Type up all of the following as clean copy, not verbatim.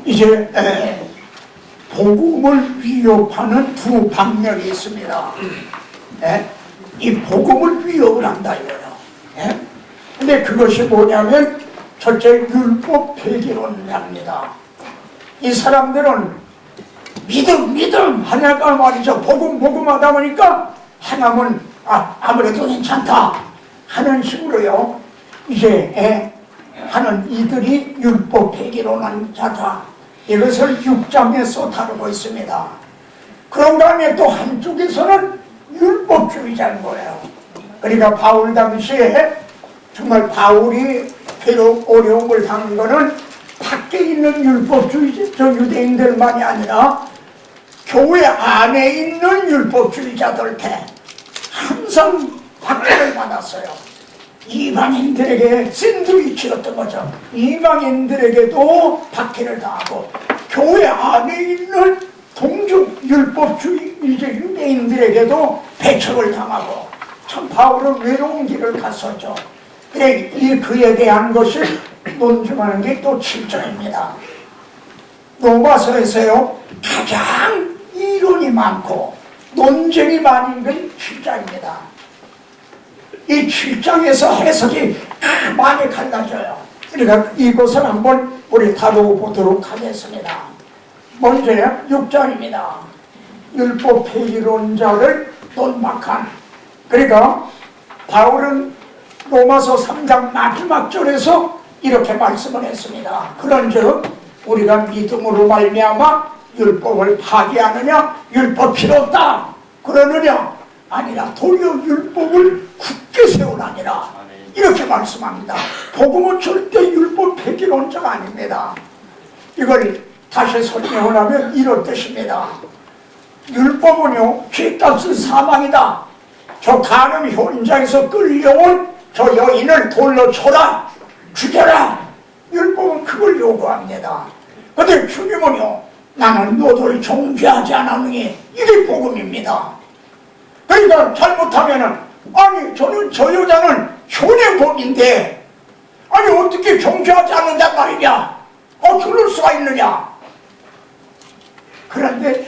이제 복음을 위협하는 두 방면이 있습니다. 이 복음을 위협을 한다 이거예요. 근데 그것이 뭐냐면 첫째 율법 폐기론입니다. 이 사람들은 믿음 하니까 말이죠. 복음 하다 보니까 하나님은 아무래도 괜찮다 하는 식으로요. 이제 하는 이들이 율법 폐기론한 자다. 이것을 6장에서 다루고 있습니다. 그런 다음에 또 한쪽에서는 율법주의자인 거예요. 그러니까 바울 당시에 정말 바울이 괴롭 어려움을 당한 거는 밖에 있는 율법주의자 유대인들만이 아니라 교회 안에 있는 율법주의자들한테 항상 박해를 받았어요. 이방인들에게 샌드위치였던 거죠. 이방인들에게도 박해를 당하고 교회 안에 있는 동중 율법주의자 유대인들에게도 배척을 당하고 참 바울은 외로운 길을 갔었죠. 그래 그에 대한 것을 논증하는 게 또 7장입니다. 로마서에서요 가장 이론이 많고 논쟁이 많은 건 7장입니다. 이 7장에서 해석이 많이 갈라져요. 그러니까 이것을 한번 우리 다뤄보도록 하겠습니다. 먼저요 6장입니다. 율법 폐기론자를 논박한. 그러니까 바울은 로마서 3장 마지막 절에서 이렇게 말씀을 했습니다. 그런즉 우리가 믿음으로 말미암아 율법을 파기하느냐 율법 필요 없다 그러느냐 아니라 도리어 율법을 굳게 세우라니라 이렇게 말씀합니다. 복음은 절대 율법 폐기론자가 아닙니다. 이걸 다시 설명을 하면 이런 뜻입니다. 율법은요 죄값은 사망이다. 저 가늠 현장에서 끌려온 저 여인을 돌로 쳐라 죽여라. 율법은 그걸 요구합니다. 근데 주님은요 나는 너를 정죄하지 않았느니 이게 복음입니다. 그러니까 잘못하면은 아니 저는 저 여자는 현행범인데 아니 어떻게 정죄하지 않는단 말이냐 그럴 수가 있느냐. 그런데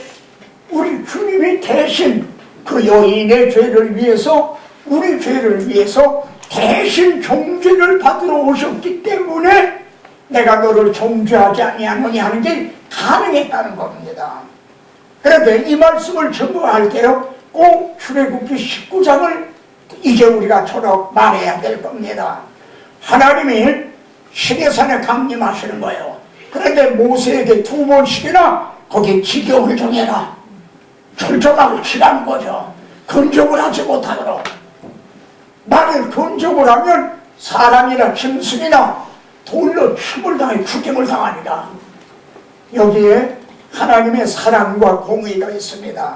우리 주님이 대신 그 여인의 죄를 위해서 우리 죄를 위해서 대신 정죄를 받으러 오셨기 때문에 내가 너를 정죄하지 아니하느냐 하는 게 가능했다는 겁니다. 그런데 이 말씀을 증거할 때요 꼭 출애굽기 19장을 이제 우리가 저렇게 말해야 될 겁니다. 하나님이 시내산에 강림하시는 거예요. 그런데 모세에게 2번씩이나 거기 지경을 정해라 철저하게 치라는 거죠. 근접을 하지 못하도록. 만일 근접을 하면 사람이나 짐승이나 돌로 춤을 당해 죽임을 당하니라. 여기에 하나님의 사랑과 공의가 있습니다.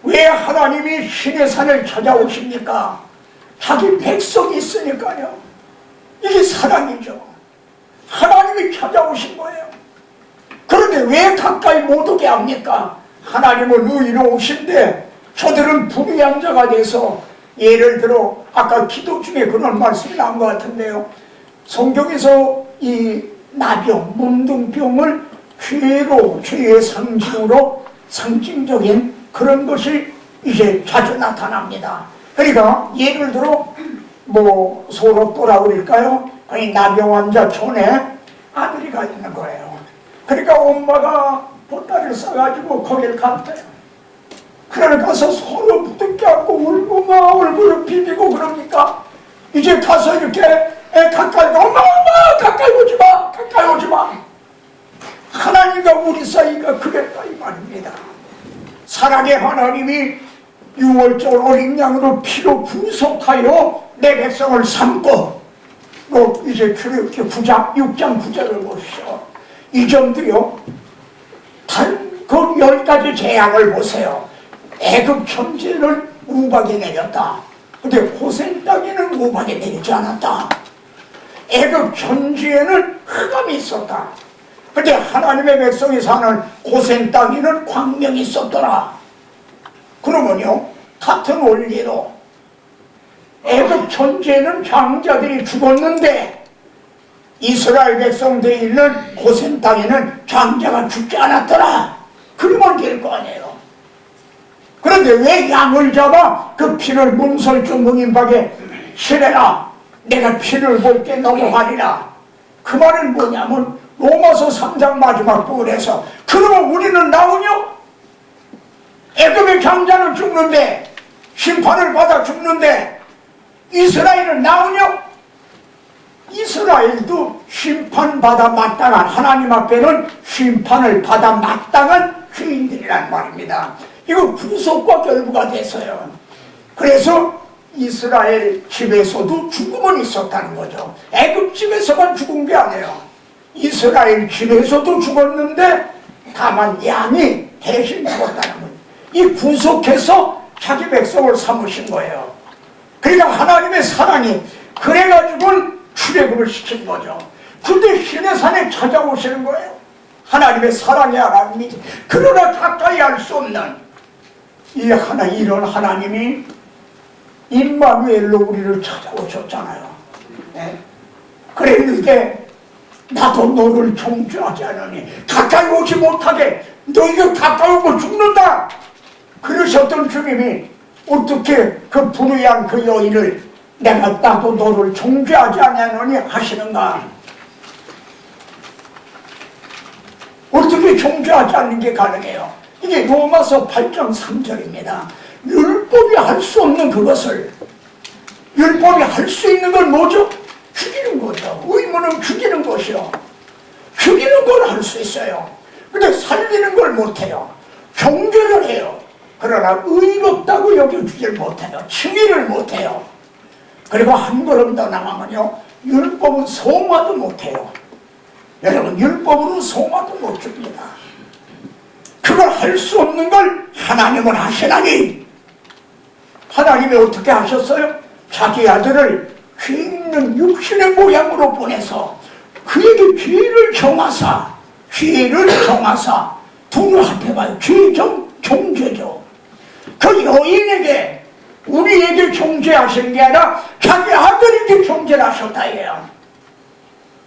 왜 하나님이 시내산을 찾아오십니까? 자기 백성이 있으니까요. 이게 사랑이죠. 하나님이 찾아오신 거예요. 그런데 왜 가까이 못 오게 합니까? 하나님은 의로우신데 저들은 불의한 자가 돼서 예를 들어 아까 기도 중에 그런 말씀이 나온 것 같은데요. 성경에서 이 나병, 문둥병을 죄의 상징적인 그런 것이 이제 자주 나타납니다. 그러니까 예를 들어 뭐 소록도라 그럴까요? 아니 나병 환자 촌에 아들이가 있는 거예요. 그러니까 엄마가 보따리를 싸가지고 거기를 갔대요. 그러니까 가서 서로 붙게 하고 울고 막 얼굴을 비비고 그럽니까? 이제 가서 이렇게 가까이 엄마 가까이 오지마 가까이 오지마. 하나님과 우리 사이가 그랬다 이 말입니다. 사랑의 하나님이 6월절 어린 양으로 피로 분속하여 내 백성을 삼고 이제 출애굽기 6장 9절을 보시죠. 이 점도요 그 10가지 재앙을 보세요. 애굽 천지를 우박이 내렸다. 근데 고센 땅에는 우박이 내리지 않았다. 애굽 천지에는 흑암이 있었다. 근데 하나님의 백성이 사는 고센 땅에는 광명이 있었더라. 그러면요 같은 원리로 애굽 천지에는 장자들이 죽었는데 이스라엘 백성들이 있는 고센 땅에는 장자가 죽지 않았더라. 그러면 될 거 아니에요. 그런데 왜 양을 잡아 그 피를 문설주 문인박에 실해라. 내가 피를 볼게 넘어가리라. 그 말은 뭐냐면 로마서 3장 마지막 부분에서 그러면 우리는 나오냐? 애굽의 장자는 죽는데 심판을 받아 죽는데 이스라엘은 나오냐? 이스라엘도 심판받아 마땅한 하나님 앞에는 심판을 받아 마땅한 죄인들이란 말입니다. 이거 구속과 결부가 돼서요. 그래서 이스라엘 집에서도 죽음은 있었다는 거죠. 애굽 집에서만 죽은 게 아니에요. 이스라엘 집에서도 죽었는데 다만 양이 대신 죽었다는 거예요. 이 구속해서 자기 백성을 삼으신 거예요. 그러니까 하나님의 사랑이 그래가지고 출애굽을 시킨 거죠. 근데 시내산에 찾아오시는 거예요. 하나님의 사랑의 하나님이지. 그러나 가까이 할 수 없는 이런 하나님이 임마누엘로 우리를 찾아오셨잖아요. 네? 그랬는데 나도 너를 정죄하지 않으니 가까이 오지 못하게 너희가 가까이 오면 죽는다. 그러셨던 주님이 어떻게 그 불의한 그 여인을 나도 너를 정죄하지 않으니 하시는가? 어떻게 정죄하지 않는 게 가능해요? 이게 로마서 8장 3절입니다. 율법이 할 수 없는 그것을 율법이 할 수 있는 건 뭐죠? 죽이는 거죠. 의무는 죽이는 것이요. 죽이는 걸 할 수 있어요. 근데 살리는 걸 못해요. 정죄를 해요. 그러나 의롭다고 여겨주질 못해요. 칭의를 못해요. 그리고 한 걸음 더 나가면요, 율법은 송화도 못해요. 여러분, 율법으로 송화도 못 줍니다. 그걸 할 수 없는 걸 하나님은 하시나니, 하나님이 어떻게 하셨어요? 자기 아들을 죄 있는 육신의 모양으로 보내서 그에게 죄를 정하사 둘을 합해봐요. 정죄죠. 그 여인에게, 우리에게 정죄하신 게 아니라 자기 아들에게 정죄를 하셨다 이래요.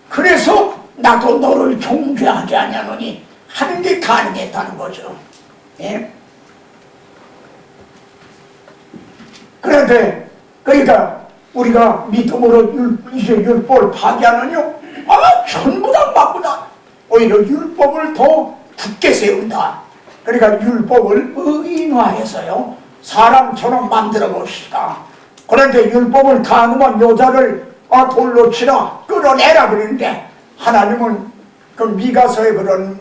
그래서 나도 너를 정죄하지 아니하노니 하는 게 가능했다는 거죠. 예? 그런데 그러니까 우리가 믿음으로 이제 율법을 파기하느냐? 전부 다 맞구나. 오히려 율법을 더 굳게 세운다. 그러니까 율법을 의인화해서요, 사람처럼 만들어 봅시다. 그런데 율법을 가늠한 여자를 돌로 치라, 끌어내라 그러는데 하나님은 그 미가서에 그런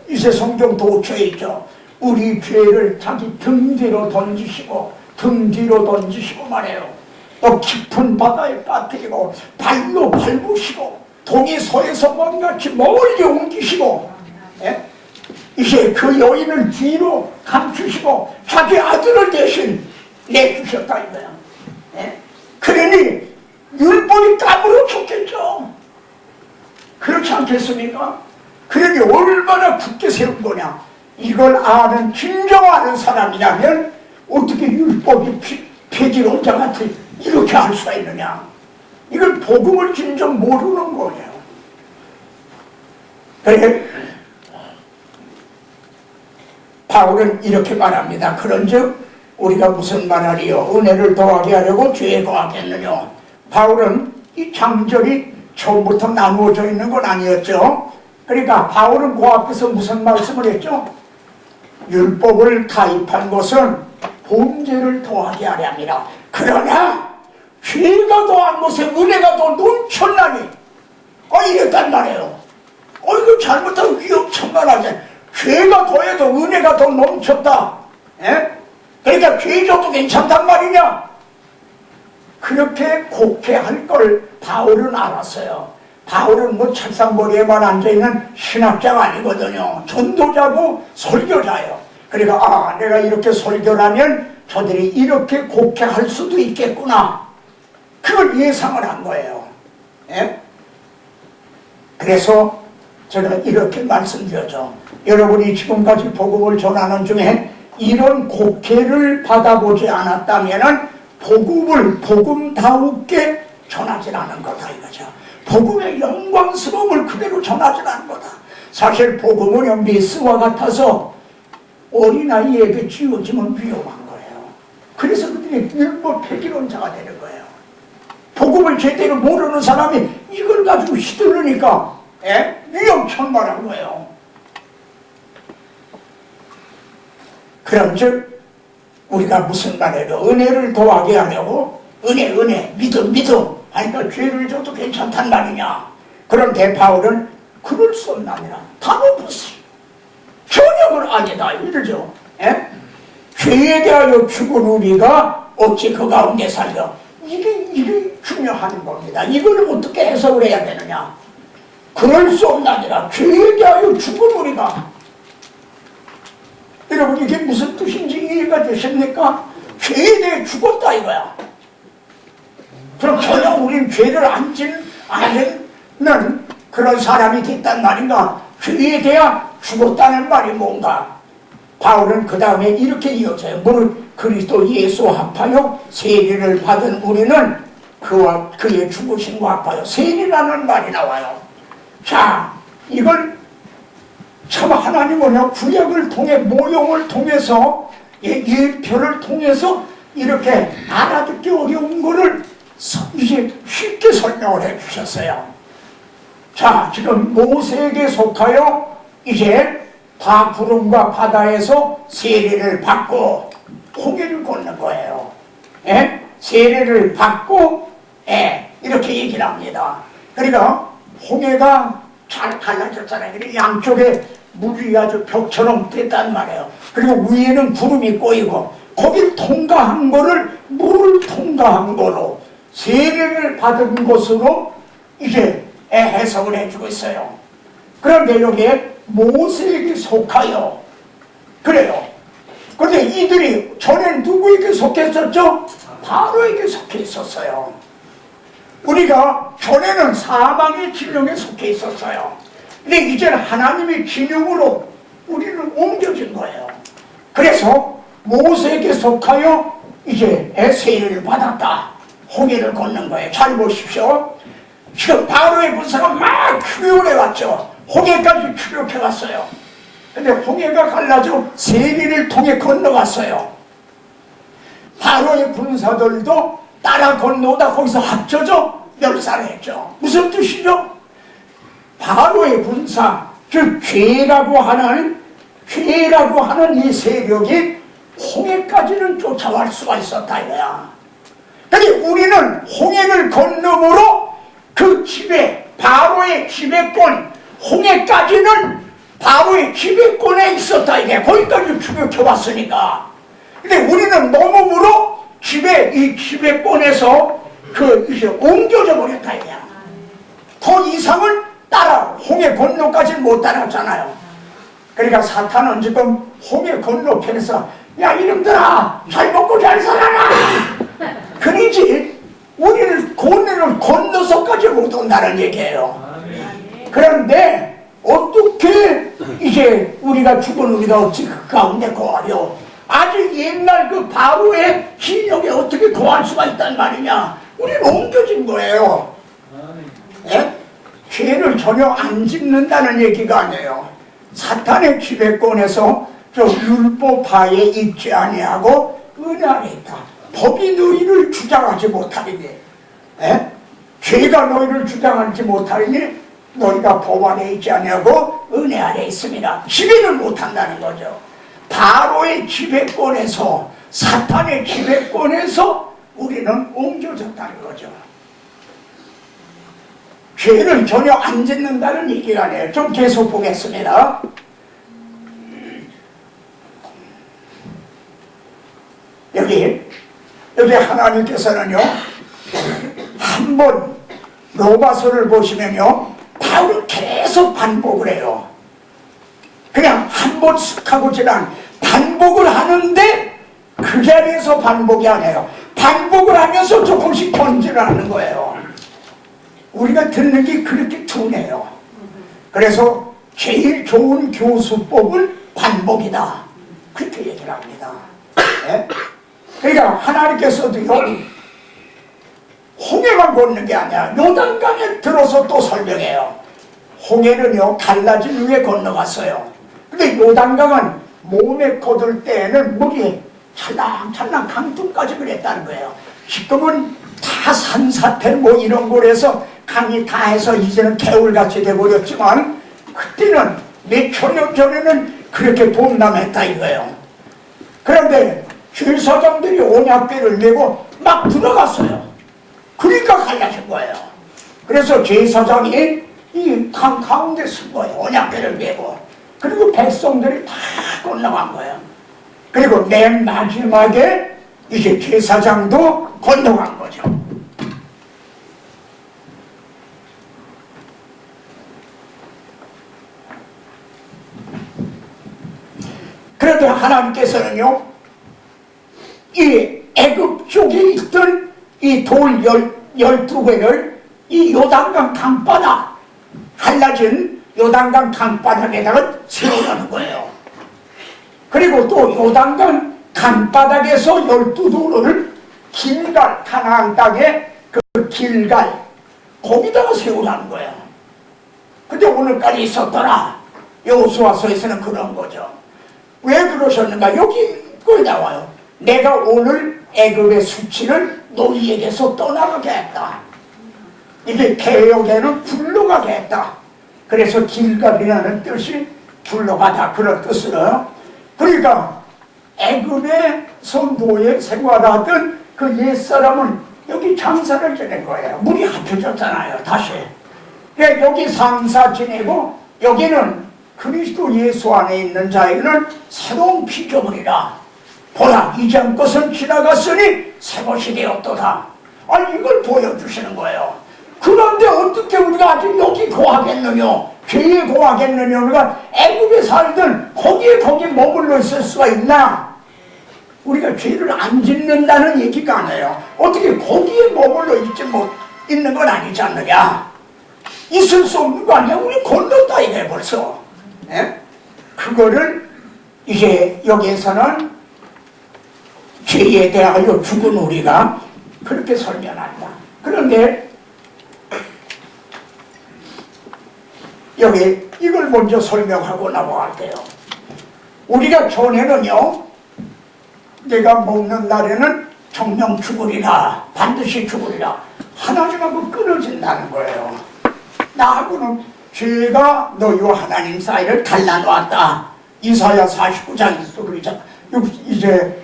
이제 성경 도처에 있죠. 우리 죄를 자기 등 뒤로 던지시고 말해요. 또 깊은 바다에 빠뜨리고 발로 밟으시고 동이 서에서 먼같이 멀리 옮기시고, 예? 이제 그 여인을 뒤로 감추시고 자기 아들을 대신 내주셨다 이거야. 예? 그러니 율법이 까무러졌겠죠. 그렇지 않겠습니까? 그러니 얼마나 굳게 세운 거냐. 이걸 아는, 진정 아는 사람이라면 어떻게 율법이 폐기론자 같은 이렇게 할 수가 있느냐. 이건 복음을 진정 모르는 거예요. 그래 바울은 이렇게 말합니다. 그런즉 우리가 무슨 말하리요? 은혜를 더하게 하려고 죄에 더하겠느냐. 바울은 이 장절이 처음부터 나누어져 있는 건 아니었죠. 그러니까 바울은 그 앞에서 무슨 말씀을 했죠? 율법을 가입한 것은 범죄를 더하게 하려 함이라. 그러나 죄가 더한 것에 은혜가 더 넘쳤나니, 이랬단 말이에요. 이거 잘못하면 위험천만하지. 죄가 더해도 은혜가 더 넘쳤다. 예? 그러니까 죄 줘도 괜찮단 말이냐? 그렇게 곡해할 걸 바울은 알았어요. 바울은 뭐 책상머리에만 앉아있는 신학자가 아니거든요. 전도자고 설교자예요. 그러니까 내가 이렇게 설교를 하면 저들이 이렇게 곡해할 수도 있겠구나. 그걸 예상을 한 거예요. 예? 그래서 제가 이렇게 말씀드렸죠. 여러분이 지금까지 복음을 전하는 중에 이런 곡해를 받아보지 않았다면 복음을 복음다우게 전하지 않은 거다 이거죠. 복음의 영광스러움을 그대로 전하지라는 거다. 사실 복음은 메스와 같아서 어린아이에게 쥐어지면 위험한 거예요. 그래서 그들이 율법 폐기론자가 되는 거예요. 복음을 제대로 모르는 사람이 이걸 가지고 휘두르니까 위험천만한 거예요. 그럼 즉 우리가 무슨 말해도 은혜를 더하게 하려고 은혜 믿음 하니까 죄를 져도 괜찮단 말이냐. 그런데 바울은 그럴 수 없나니라. 다노부스 전혀 아니다 이러죠. 죄에 대하여 죽은 우리가 어찌 그 가운데 살려. 이게 중요한 겁니다. 이걸 어떻게 해석을 해야 되느냐. 그럴 수 없나니라. 죄에 대하여 죽은 우리가. 여러분 이게 무슨 뜻인지 이해가 되십니까? 죄에 대해 죽었다 이거야. 그럼 전혀 우린 죄를 안 짓는 그런 사람이 됐단 말인가? 죄에 대해 죽었다는 말이 뭔가? 바울은 그 다음에 이렇게 이어져요. 무릇 그리스도 예수 합하여 세례를 받은 우리는 그와 그의 죽으심과 합하여 세례라는 말이 나와요. 자, 이걸 참 하나님은요 구약을 통해 모형을 통해서 예표를 통해서 이렇게 알아듣기 어려운 거를 이제 쉽게 설명을 해 주셨어요. 자, 지금 모세에게 속하여 이제 다 구름과 바다에서 세례를 받고 홍해를 걷는 거예요. 세례를 받고 이렇게 얘기를 합니다. 그러니까 홍해가 잘 갈라졌잖아요. 그러니까 양쪽에 물이 아주 벽처럼 됐단 말이에요. 그리고 위에는 구름이 꼬이고 거길 통과한 거를 물을 통과한 거로 세례를 받은 것으로 이제 해석을 해주고 있어요. 그런데 여기에 모세에게 속하여 그래요. 그런데 이들이 전에 누구에게 속했었죠? 바로에게 속해 있었어요. 우리가 전에는 사망의 진영에 속해 있었어요. 근데 이제는 하나님의 진영으로 우리는 옮겨진 거예요. 그래서 모세에게 속하여 이제 세례를 받았다. 홍해를 걷는 거예요. 잘 보십시오. 지금 바로의 군사가 막 추격해 왔죠. 홍해까지 추격해 왔어요. 근데 홍해가 갈라져 세리를 통해 건너갔어요. 바로의 군사들도 따라 건너오다 거기서 합쳐져 멸살했죠. 무슨 뜻이죠? 바로의 군사, 즉 죄라고 하는 이 세력이 홍해까지는 쫓아갈 수가 있었다 이거야. 근데 우리는 홍해를 건너므로 그 지배, 바로의 지배권, 홍해까지는 바로의 지배권에 있었다 이게. 거기까지 추격해 왔으니까. 근데 우리는 넘음으로 이 지배권에서 이제 옮겨져 버렸다 이거야. 더 이상은 홍해 건너까지는 못 따랐잖아요. 그러니까 사탄은 지금 홍해 건너편에서 야 이놈들아 잘 먹고 잘 살아라 그러지 우리를 건너서까지 못 온다는 얘기예요. 그런데 어떻게 이제 우리가 죽은 우리가 어찌 그 가운데 거하려. 아주 옛날 그 바로의 진영에 어떻게 거할 수가 있단 말이냐. 우리는 옮겨진 거예요. 죄를 전혀 안 짓는다는 얘기가 아니에요. 사탄의 지배권에서 저 율법하에 있지 아니하고 은혜 안에 있다. 법이 너희를 주장하지 못하리니, 죄가 너희를 주장하지 못하리니 너희가 법 안에 있지 아니하고 은혜 안에 있습니다. 지배를 못한다는 거죠. 바로의 지배권에서, 사탄의 지배권에서 우리는 옮겨졌다는 거죠. 죄를 전혀 안 짓는다는 얘기가 아니에요. 좀 계속 보겠습니다. 여기 하나님께서는요, 한번 로마서를 보시면요, 바울은 계속 반복을 해요. 그냥 한 번 쓱 하고 지난 반복을 하는데 그 자리에서 반복이 아니에요. 반복을 하면서 조금씩 번지를 하는 거예요. 우리가 듣는 게 그렇게 둔해요. 그래서 제일 좋은 교수법은 반복이다. 그렇게 얘기를 합니다. 그러니까 하나님께서도요, 홍해만 걷는 게 아니야. 요단강에 들어서 또 설명해요. 홍해는요 갈라진 위에 건너갔어요. 근데 요단강은 몸에 걷을 때에는 물이 찰랑찰랑 강둑까지 그랬다는 거예요. 지금은 다 산사태 뭐 이런 거라서 강이 다 해서 이제는 개울같이 돼버렸지만 그때는 몇천 년 전에는 그렇게 범람했다 이거예요. 그런데 제사장들이 언약궤를 메고 막 들어갔어요. 그러니까 갈라진 거예요. 그래서 제사장이 이 강 가운데 쓴 거예요. 언약궤를 메고. 그리고 백성들이 다 건너간 거예요. 그리고 맨 마지막에 이제 제사장도 건너간 거죠. 그런데 하나님께서는요, 이 애굽 쪽에 있던 이 돌 12개를 이 요단강 강바닥, 갈라진 요단강 강바닥에다가 세우라는 거예요. 그리고 또 요단강 강바닥에서 12돌을 길갈, 가나안 땅에 그 길갈, 거기다가 세우라는 거예요. 근데 오늘까지 있었더라. 여호수아서에서는 그런 거죠. 왜 그러셨는가? 여기 그 나와요. 내가 오늘 애굽의 수치를 너희에게서 떠나가게 했다. 이게 개혁에는 굴러가게 했다. 그래서 길갈이라는 뜻이 굴러가다 그런 뜻으로. 그러니까 애굽에서 노예 생활하던 그 옛사람은 여기 장사를 지낸 거예요. 물이 합쳐졌잖아요. 다시. 그러니까 여기 장사 지내고 여기는 그리스도 예수 안에 있는 자에게는 새로운 피조물이라. 보라 이전 것은 지나갔으니 새것이 되었도다. 아니 이걸 보여주시는 거예요. 그런데 어떻게 우리가 아직 여기 거하겠느냐, 죄에 거하겠느냐. 우리가 애굽에 살던 거기 머물러 있을 수가 있나? 우리가 죄를 안 짓는다는 얘기가 아니에요. 어떻게 거기에 머물러 있는 건 아니지 않느냐. 있을 수 없는 거 아니야. 우리 건넜다 이게 벌써. 예? 그거를 이제 여기에서는 죄에 대하여 죽은 우리가 그렇게 설명한다. 그런데 여기 이걸 먼저 설명하고 넘어갈게요. 우리가 전에는요, 내가 먹는 날에는 정령 죽으리라, 반드시 죽으리라. 하나님하고 끊어진다는 거예요. 나하고는 죄가 너희와 하나님 사이를 갈라놓았다. 이사야 49장에서도 그러잖아. 이제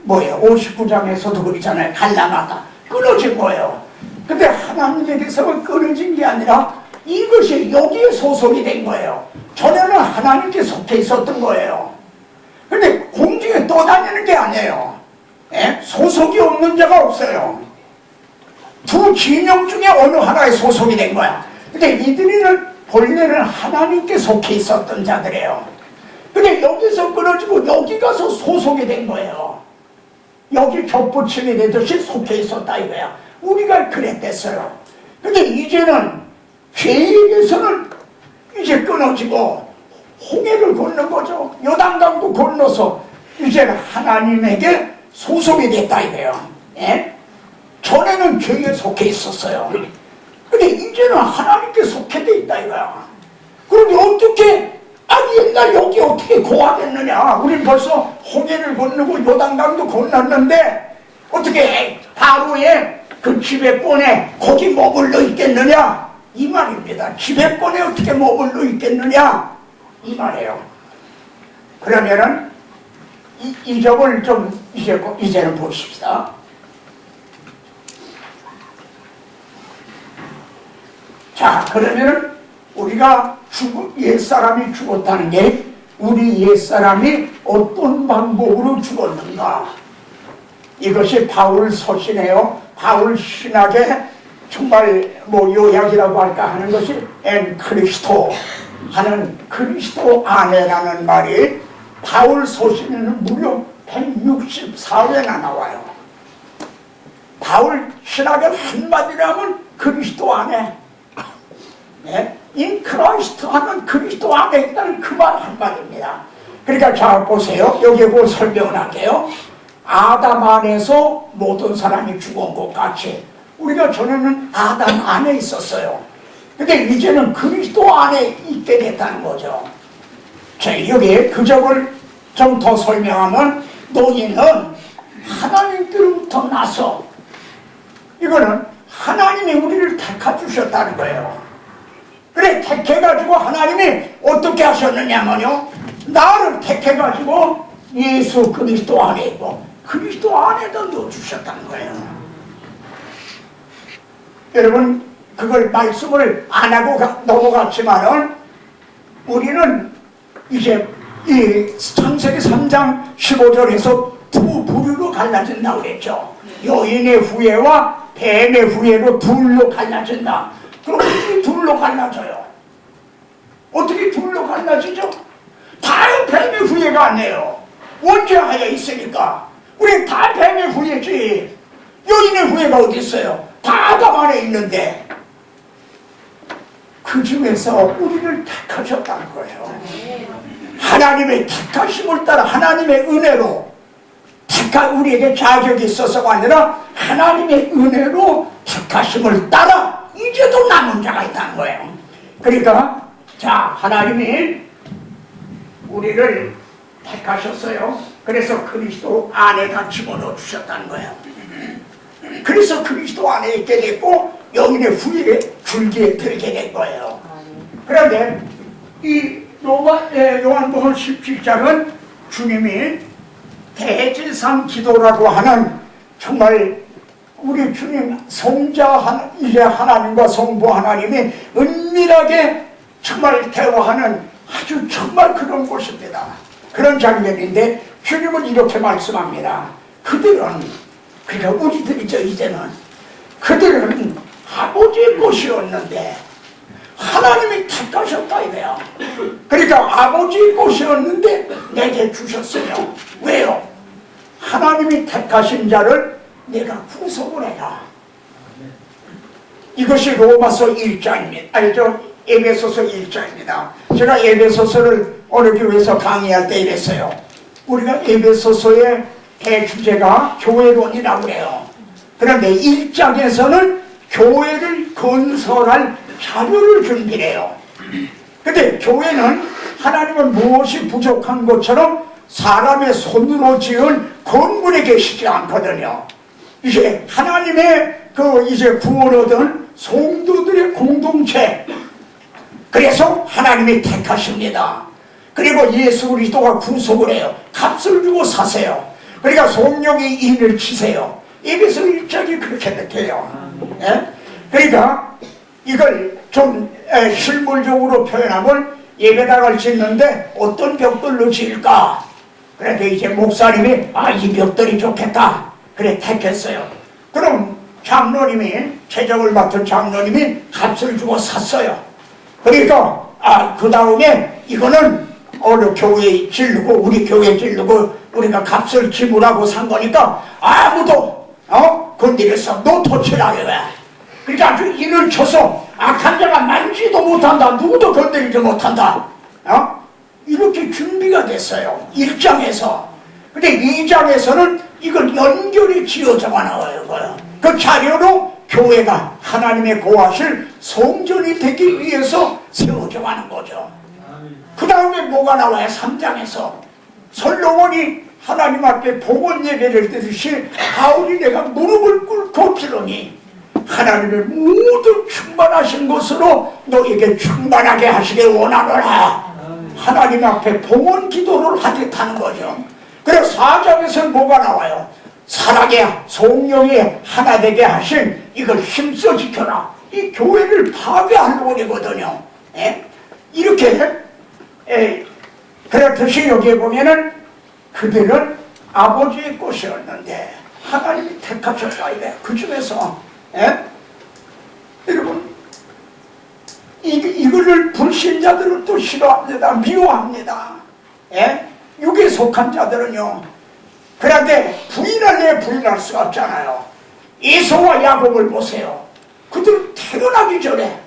59장에서도 그러잖아요. 갈라놨다. 끊어진 거예요. 근데 하나님에게서는 끊어진 게 아니라 이것이 여기에 소속이 된 거예요. 전에는 하나님께 속해 있었던 거예요. 근데 공중에 떠다니는 게 아니에요. 소속이 없는 자가 없어요. 두 진영 중에 어느 하나에 소속이 된 거야. 근데 이들은 본래는 하나님께 속해 있었던 자들이에요. 근데 여기서 끊어지고 여기 가서 소속이 된 거예요. 여기 겹붙임이 되듯이 속해 있었다 이거야. 우리가 그랬댔어요. 근데 이제는 죄에게서는 이제 끊어지고 홍해를 건넌 거죠. 요단강도 건너서 이제는 하나님에게 소속이 됐다 이거예요. 전에는 죄에 속해 있었어요. 근데 이제는 하나님께 속해 돼 있다 이거야. 그런데 어떻게, 아니 옛날 여기 어떻게 고하겠느냐. 우린 벌써 홍해를 건너고 요단강도 건넜는데 어떻게 바로의 그 지배권에 거기 머물러 있겠느냐 이 말입니다. 지배권에 어떻게 머물러 있겠느냐 이 말이에요. 그러면은 이 점을 좀 이제는 보십시다. 자, 그러면은 우리가 옛사람이 죽었다는 게 우리 옛사람이 어떤 방법으로 죽었는가? 이것이 바울 서신이에요. 바울 신학의 정말 요약이라고 할까 하는 것이 엔 크리스토 하는 그리스도 안에라는 말이 바울 서신에는 무려 164회나 나와요. 바울 신학의 한마디로 하면 그리스도 안에, 인 크라이스트 하는 그리스도 안에 있다는 그 말 한마디입니다. 그러니까 자 보세요. 여기에 설명을 할게요. 아담 안에서 모든 사람이 죽은 것 같이 우리가 전에는 아담 안에 있었어요. 근데 이제는 그리스도 안에 있게 됐다는 거죠. 자, 여기에 그 점을 좀 더 설명하면, 너희는 하나님께로부터 나서, 이거는 하나님이 우리를 택해주셨다는 거예요. 그래, 택해가지고 하나님이 어떻게 하셨느냐면요, 나를 택해가지고 예수 그리스도 안에 있고 그리스도 안에다 넣어주셨다는 거예요. 여러분, 그걸 말씀을 안 하고 넘어갔지만은, 우리는 이제 이 창세기 3장 15절에서 두 부류로 갈라진다고 그랬죠. 여인의 후예와 뱀의 후예로 둘로 갈라진다. 그럼 어떻게 둘로 갈라져요? 어떻게 둘로 갈라지죠? 다 뱀의 후예가 아니에요. 원죄하여 있으니까. 우리 다 뱀의 후예지. 여인의 후예가 어디 있어요? 다 아담 안에 있는데. 그 중에서 우리를 택하셨다는 거예요. 하나님의 택하심을 따라 하나님의 은혜로, 우리에게 자격이 있어서가 아니라 하나님의 은혜로 택하심을 따라 이제도 남은 자가 있다는 거예요. 그러니까 자, 하나님이 우리를 택하셨어요. 그래서 그리스도 안에다 집어넣어 주셨다는 거예요. 그래서 그리스도 안에 있게 됐고 여인의 후에 줄기에 들게 된 거예요. 그런데 이 요한복음 17장은 주님이 대제사장 기도라고 하는, 정말 우리 주님 성자 이제 하나님과 성부 하나님이 은밀하게 정말 대화하는 아주 정말 그런 곳입니다. 그런 장면인데 주님은 이렇게 말씀합니다. 그들은, 그러니까 우리들이죠, 이제는 그들은 아버지의 것이었는데 하나님이 택하셨다 이거야. 그러니까 아버지의 것이었는데 내게 주셨어요. 왜요? 하나님이 택하신 자를 내가 구속을 해라. 이것이 로마서 1장입니다. 알죠? 에베소서 1장입니다. 제가 에베소서를 어느 교회에서 강의할 때 이랬어요. 우리가 에베소서의 대주제가 교회론이라고 해요. 그런데 1장에서는 교회를 건설할 자료를 준비해요. 근데 교회는 하나님은 무엇이 부족한 것처럼 사람의 손으로 지은 건물에 계시지 않거든요. 이제 하나님의 이제 구원 얻은 성도들의 공동체, 그래서 하나님이 택하십니다. 그리고 예수 그리스도가 구속을 해요. 값을 주고 사세요. 그러니까 성령의 인을 치세요. 에베소 1장이 그렇게 돼요. 예? 그러니까 이걸 좀 실물적으로 표현하면 예배당을 짓는데 어떤 벽돌로 지을까? 그래도 이제 목사님이 이 벽돌이 좋겠다. 그래 택했어요. 그럼 장로님이, 재정을 맡은 장로님이 값을 주고 샀어요. 그러니까 그 다음에 이거는 어느 교회에 지르고 우리 교회에 지르고 우리가 값을 지불하고 산 거니까 아무도 건드려서 노토치라 그래. 그러니까 아주 인을 쳐서 악한 자가 만지도 못한다. 누구도 건드리지 못한다. 이렇게 준비가 됐어요. 1장에서. 근데 2장에서는 이걸 연결이 지어져가 나와요. 그 자료로 교회가 하나님의 거하실 성전이 되기 위해서 세워져 가는 거죠. 그 다음에 뭐가 나와요? 3장에서 솔로몬이 하나님 앞에 복원 예배를 드듯이 바울이 내가 무릎을 꿇고 기르니 하나님의 모든 충만하신 것으로 너에게 충만하게 하시길 원하노라. 하나님 앞에 봉헌 기도를 하겠다는 거죠. 그래서 4장에서는 뭐가 나와요? 사랑의 성령이 하나 되게 하신 이걸 힘써 지켜라. 이 교회를 파괴하는 원이거든요. 이렇게 그렇듯이 여기에 보면은 그들은 아버지의 것이었는데 하나님이 택하셨다 이래. 그 중에서 여러분 이거를 불신자들은 또 싫어합니다. 미워합니다. 육에 속한 자들은요. 그런데 부인할 수가 없잖아요. 에서와 야곱을 보세요. 그들은 태어나기 전에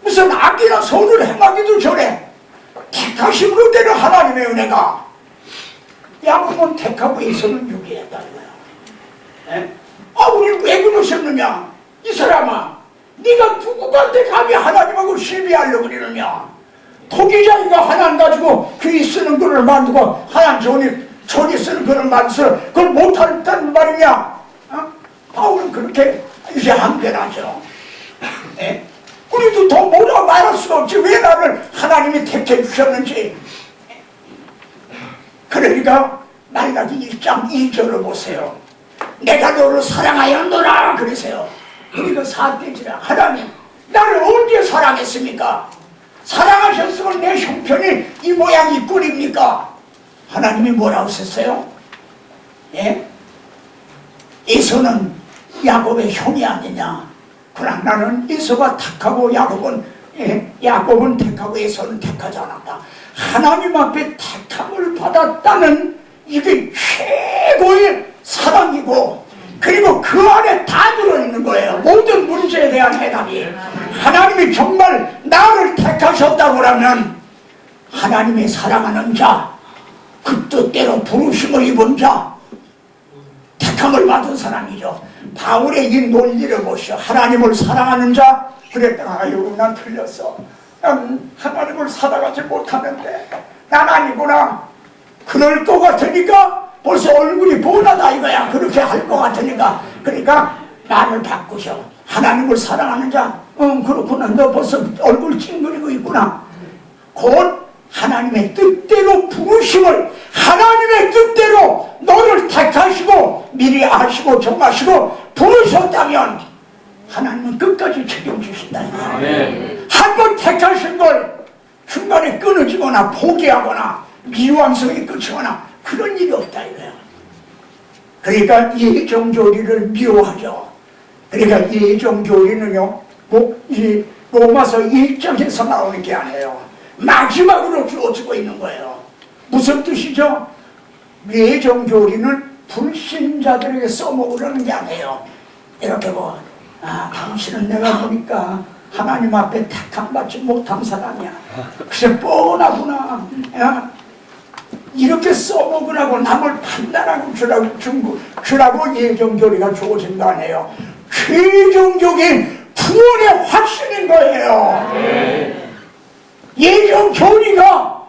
무슨 악이나 선을 행하기도 전에 택하심으로 되는 하나님의 은혜가, 야곱은 택하고 에서는 유기했다는 거예요. 우리를 왜 그러셨느냐? 이 사람아, 네가 누구한테 감히 하나님하고 시비하려고 그러느냐? 토기장이가 하나님 가지고 귀 쓰는 거를 만들고 하나님 전이 쓰는 거를 만들어서 그걸 못한다는 말이냐? 바울은 그렇게 이제 항변하죠. 예? 우리도 더 뭐라 말할 수가 없지. 왜 나를 하나님이 택해 주셨는지. 그러니까 말라기 1장 2절을 보세요. 내가 너를 사랑하였노라 그러세요. 그러니까 사태지라, 하나님 나를 언제 사랑했습니까? 사랑하셨으면 내 형편이 이 모양 이 꼴입니까? 하나님이 뭐라고 하셨어요? 예? 에서는 야곱의 형이 아니냐? 그러나 나는 에서가 택하고 야곱은 택하고 에서는 택하지 않았다. 하나님 앞에 택함을 받았다는 이게 최고의 사랑이고, 그리고 그 안에 다 들어있는 거예요. 모든 문제에 대한 해답이. 하나님이 정말 나를 택하셨다고 하면 하나님이 사랑하는 자, 그 뜻대로 부르심을 입은 자, 택함을 받은 사람이죠. 바울의 이 논리를 보시오. 하나님을 사랑하는 자, 그랬다가 아유 난 틀렸어. 난 하나님을 사랑하지 못하는데 난 아니구나. 그럴 것 같으니까 벌써 얼굴이 뻔하다 이거야. 그렇게 할 것 같으니까. 그러니까 나를 바꾸셔. 하나님을 사랑하는 자, 그렇구나. 너 벌써 얼굴 찡그리고 있구나. 곧 하나님의 뜻대로 부르심을, 하나님의 뜻대로 너를 택하시고 미리 아시고 정하시고 부르셨다면 하나님은 끝까지 책임지신다. 한번 택하신 걸 중간에 끊어지거나 포기하거나 미완성이 끝이거나 그런 일이 없다 이거야. 그러니까 예정교리를 미워하죠. 그러니까 예정교리는요, 이 로마서 1장에서 나오는 게 아니에요. 마지막으로 주어지고 있는 거예요. 무슨 뜻이죠? 예정교리는 불신자들에게 써먹으려는 게 아니에요. 이렇게 당신은 내가 보니까 하나님 앞에 택함받지 못한 사람이야. 그래 뻔하구나. 이렇게 써먹으라고 남을 판단하고 주라고 예정교리가 주어진 거 아니에요. 최종적인 구원의 확신인 거예요. 예정교리가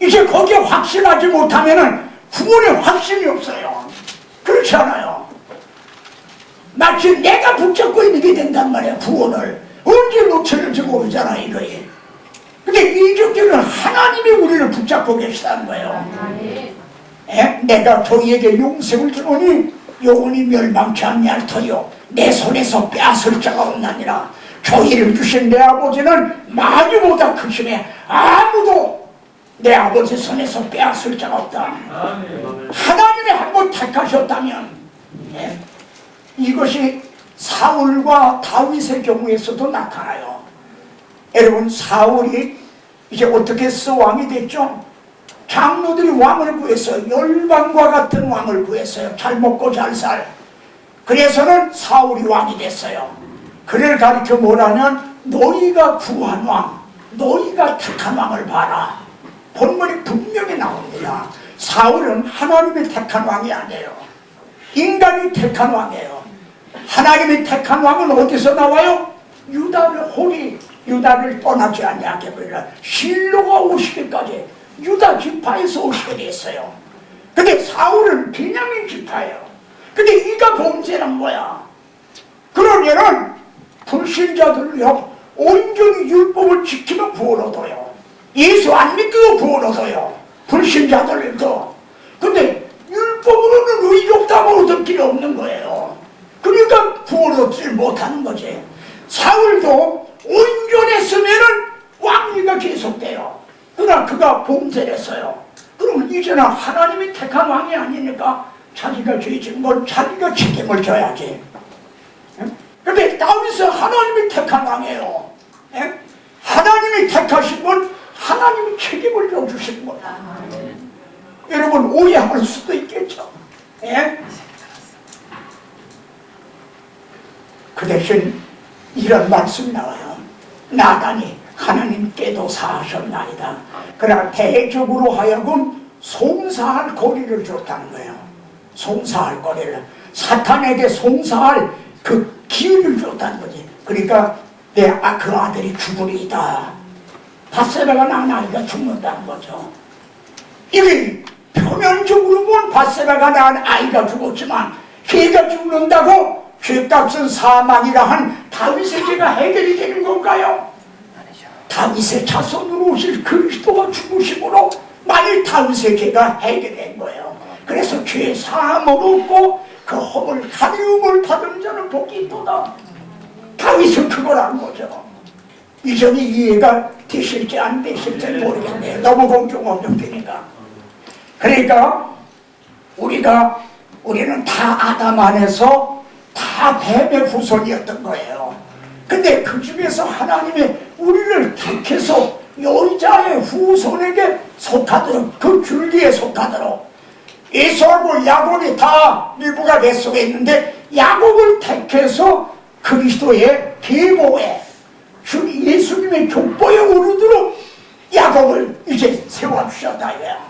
이제 거기에 확신하지 못하면은 구원의 확신이 없어요. 그렇지 않아요. 마치 내가 붙잡고 있는 게 된단 말이야. 구원을 언제 놓치는지 모르잖아 이거에. 근데 예정교리는 하나님이 우리를 붙잡고 계시다는 거예요. 내가 저희에게 용서를 주노니 영원히 멸망치 아니할 터요 내 손에서 빼앗을 자가 없나니라. 저희를 주신 내 아버지는 많이보다 크시네. 아무도 내 아버지 손에서 빼앗을 자가 없다. 하나님이 한번 택하셨다면, 이것이 사울과 다윗의 경우에서도 나타나요. 여러분, 사울이 이제 어떻게 해서 왕이 됐죠? 장로들이 왕을 구했어요. 열방과 같은 왕을 구했어요. 잘 먹고 잘 살. 그래서는 사울이 왕이 됐어요. 그를 가리켜 뭐라면 너희가 구한 왕, 너희가 택한 왕을 봐라. 본문이 분명히 나옵니다. 사울은 하나님이 택한 왕이 아니에요. 인간이 택한 왕이에요. 하나님이 택한 왕은 어디서 나와요? 유다를 떠나지 아니하게 하리라. 실로가 오시기까지 유다 지파에서 오시게 됐어요. 근데 사울은 베냐민 지파예요. 근데 이가 범죄란 뭐야? 그러면은 불신자들을요 온전히 율법을 지키면 구원 얻어요. 예수 안 믿고 구원 얻어요. 불신자들도. 근데 율법으로는 의롭다고 얻을 길이 없는 거예요. 그러니까 구원 얻지 못하는 거지. 사울도 온전했으면은 왕위가 계속돼요. 그러나 그가 범죄를 했어요. 그러면 이제는 하나님이 택한 왕이 아니니까 자기가 죄진 걸 자기가 책임을 져야지. 근데 다윗은 하나님이 택한 왕이에요. 하나님이 택하신 분, 하나님이 책임을 져주시는 거야. 여러분 오해할 수도 있겠죠. 그 대신 이런 말씀 나와요. 나단이 하나님께도 사하셨나이다. 그러나 대적으로 하여금 송사할 거리를 줬다는 거예요. 송사할 거리를. 사탄에게 송사할 그 기회를 줬다는 거지. 그러니까 그 아들이 죽으리이다. 밧세바가 낳은 아이가 죽는다는 거죠. 이게 표면적으로 보면 밧세바가 낳은 아이가 죽었지만 걔가 죽는다고 죄값은 사망이라 한 다윗의 죄가 해결이 되는 건가요? 다윗의 자손으로 오실 그리스도가 죽으심으로 만일 다윗의 죄가 해결된 거예요. 그래서 죄 사함을 얻고 그 허물 가리움을 받은 자는 복이 있도다. 다윗은 그걸 한 거죠. 이전에 이해가 되실지 안 되실지 모르겠네요. 너무 공중업적되니까. 그러니까 우리는 다 아담 안에서 다 뱀의 후손이었던 거예요. 근데 그 중에서 하나님이 우리를 택해서 여자의 후손에게 속하도록, 그 줄기에 속하도록, 에서하고 야곱이 다 밀부가 뱃속에 있는데 야곱을 택해서 그리스도의 계보에 예수님의 족보에 오르도록 야곱을 이제 세워주셨다 이거야.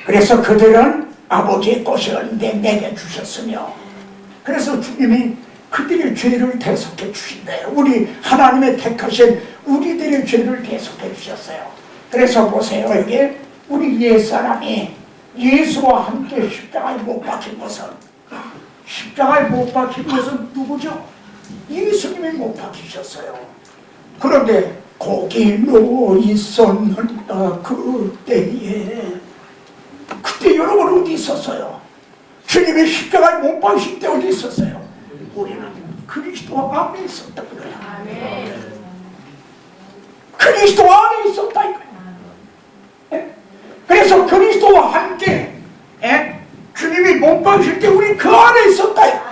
그래서 그들은 아버지의 것이었는데 내게 주셨으며, 그래서 주님이 그들의 죄를 대속해 주신대요. 우리 하나님의 택하신 우리들의 죄를 대속해 주셨어요. 그래서 보세요. 이게 우리 옛사람이 예수와 함께 십자가에 못 박힌 것은, 십자가에 못 박힌 것은 누구죠? 예수님이 못 박히셨어요. 그런데 거기로 있었는가 그때 여러분 어디 있었어요? 주님이 십자가에 못 박히실 때 어디 있었어요? 우리는 그리스도 안에 있었다 그래요. 그리스도 안에 있었다 이거예요. 그래서 그리스도와 함께 주님이 못 박히실 때 우리 그 안에 있었다.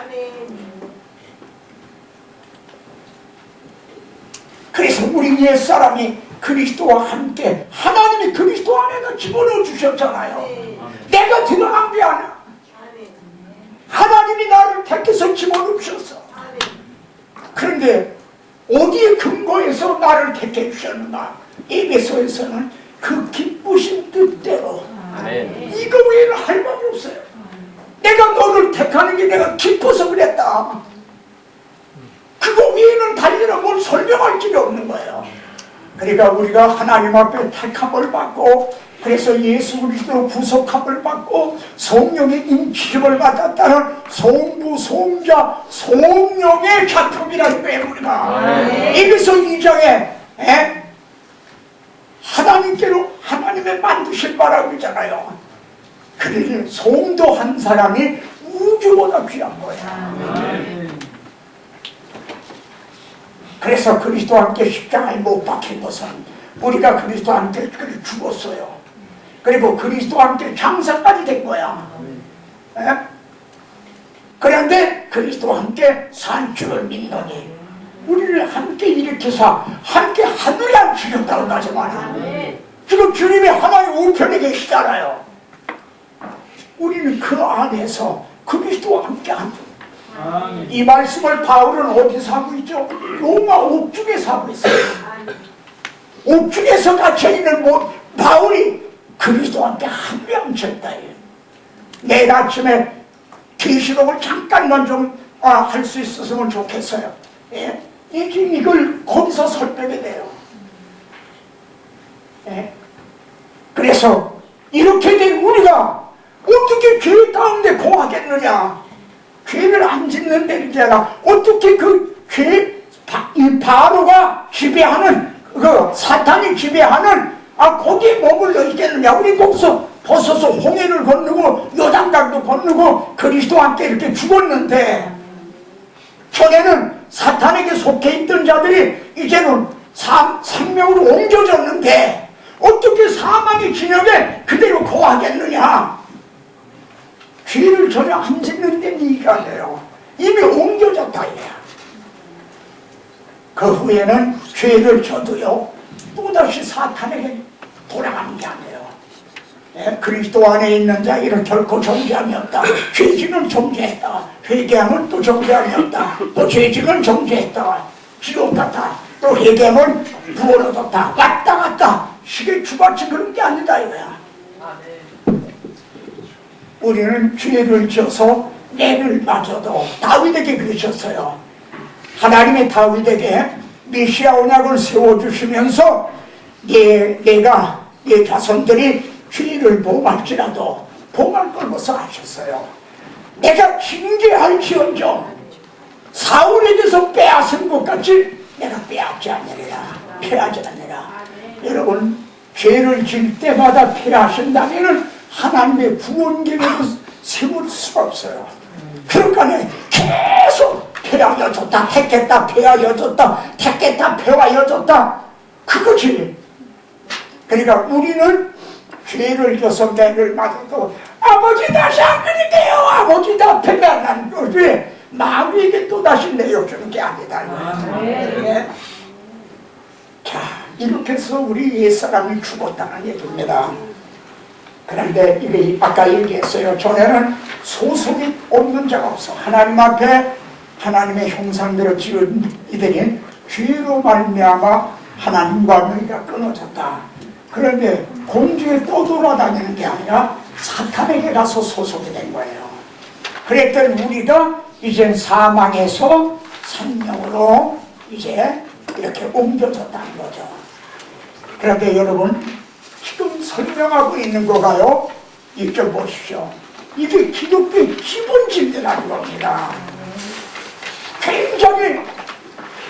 그래서 우리 옛사람이 그리스도와 함께 하나님이 그리스도 안에다 집어넣어 주셨잖아요. 내가 들어간 게 아니야. 하나님이 나를 택해서 집어넣어 주셨어. 그런데 어디에 근거해서 나를 택해 주셨는가? 에베소에서는 그 기쁘신 뜻대로, 이거 외에는 할 말이 없어요. 내가 너를 택하는 게 내가 기뻐서 그랬다. 그거 외에는 달리는 뭘 설명할 길이 없는 거예요. 그러니까 우리가 하나님 앞에 택함을 받고, 그래서 예수 그리스도로 구속함을 받고 성령의 인치심을 받았다는 성부, 성자, 성령의 작품이라는 거예요. 우리가 에베소 2장에 하나님께로 하나님의 만드실 바라고 그러잖아요. 그러니 성도 한 사람이 우주보다 귀한 거예요. 그래서 그리스도와 함께 십자가에 못 박힌 것은 우리가 그리스도와 함께 죽었어요. 그리고 그리스도와 함께 장사까지 된 거야. 그런데 그리스도와 함께 산 줄을 믿노니 우리를 함께 일으켜서 함께 하늘에 앉히셨다고 하지 마라. 지금 주님이 하나의 우편에 계시잖아요. 우리는 그 안에서 그리스도와 함께 앉아. 이 말씀을 바울은 어디서 하고 있죠? 로마 옥중에서 하고 있어요. 옥중에서 갇혀있는 바울이 그리스도와 함께 함께 앉혔다. 내일 아침에 계시록을 잠깐만 좀 할 수 있었으면 좋겠어요. 이걸 거기서 설명해야 돼요. 그래서 이렇게 된 우리가 어떻게 죄 가운데 공하겠느냐? 죄를 안 짓는 데잖아. 어떻게 그 죄, 이 바로가 지배하는, 그 사탄이 지배하는 거기에 머물러 있겠느냐? 우리 거기서 벗어서 홍해를 건너고 요단강도 건너고 그리스도와 함께 이렇게 죽었는데, 전에는 사탄에게 속해 있던 자들이 이제는 생명으로 옮겨졌는데 어떻게 사망의 진영에 그대로 거하겠느냐? 죄를 전혀 안 짓는 데 네가 돼요. 이미 옮겨졌다 이야. 그 후에는 죄를 져도요 또다시 사탄에게 돌아가는 게 아니에요. 그리스도 안에 있는 자에게는 결코 정죄함이 없다. 죄직은 정죄했다. 회개함은 또 정죄함이 없다. 또 죄직은 정죄했다. 지옥 같다. 또 회개함은 구원 얻었다. 왔다 갔다. 시계 주같이 그런 게 아니다 이거야. 우리는 죄를 지어서 매를 맞아도 다윗에게 그러셨어요. 하나님이 다윗에게 메시아 언약을 세워주시면서 내가 내 자손들이 죄를 범할지라도 범할 것을 하셨어요. 내가 징계할지언정 사울에게서 빼앗은 것 같이 내가 빼앗지 않으리라, 패하지 않으리라. 여러분, 죄를 질 때마다 패하신다면 하나님의 구원 계획을 세울 수 없어요. 그러니까 계속 패하여졌다, 택했다, 패하여졌다, 택했다, 패하여졌다, 그거지. 그러니까 우리는 죄를 져서 매를 맞아도 아버지 다시 안 그릴게요, 아버지 다 패배하는 거지, 마귀에게 또다시 내어주는 게 아니다. 네. 자, 이렇게 해서 우리 옛사람이 죽었다는 얘기입니다. 그런데 이게 아까 얘기했어요. 전에는 소속이 없는 자가 없어. 하나님 앞에 하나님의 형상대로 지은 이들이 죄로 말미암아 하나님과 너희가 끊어졌다. 그런데 공중에 떠돌아다니는 게 아니라 사탄에게 가서 소속이 된 거예요. 그랬던 우리가 이제 사망에서 생명으로 이제 이렇게 옮겨졌다는 거죠. 그런데 여러분, 지금 설명하고 있는 거가요, 이쪽 보십시오. 이게 기독교의 기본 진리라는 겁니다. 굉장히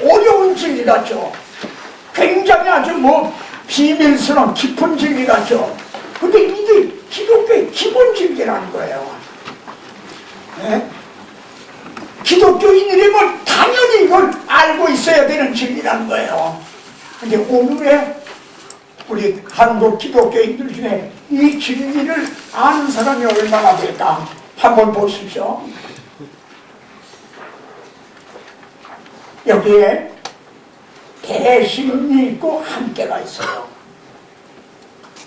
어려운 진리 같죠. 굉장히 아주 비밀스러운 깊은 진리 같죠. 근데 이게 기독교의 기본 진리라는 거예요. 네? 기독교인이라면 당연히 이걸 알고 있어야 되는 진리라는 거예요. 근데 오늘의 우리 한국 기독교인들 중에 이 진리를 아는 사람이 얼마나 될까? 한번 보십시오. 여기에 대신이 있고 함께가 있어요.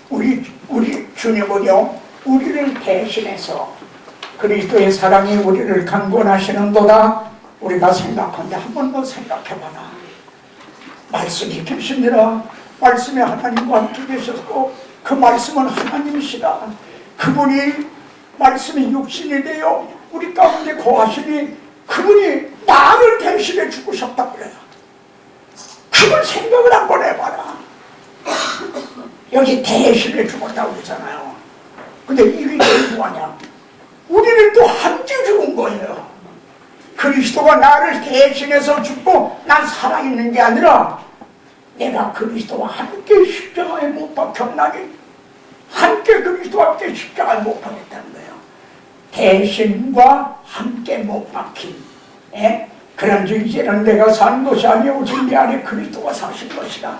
우리 주님은요, 우리를 대신해서 그리스도의 사랑이 우리를 강권하시는도다. 우리가 생각하는데 한 번 더 생각해봐라. 말씀이 계십니다. 말씀에 하나님과 함께 계셨고 그 말씀은 하나님이시다. 그분이 말씀이 육신이 되어 우리 가운데 거하시니 그분이 나를 대신해 죽으셨다 그래요. 그걸 생각을 한번 해봐라. 여기 대신해 죽었다고 그러잖아요. 근데 이게 뭐냐? 우리를 또 함께 죽은 거예요. 그리스도가 나를 대신해서 죽고 난 살아있는 게 아니라 내가 그리스도와 함께 십자가에 못 박혔나니 함께 그리스도와 함께 십자가에 못 박혔다는 거예요. 대신과 함께 못 박힌 그런즉 이제는 내가 사는 것이 아니오 오직 내 안에 그리스도가 사신 것이다.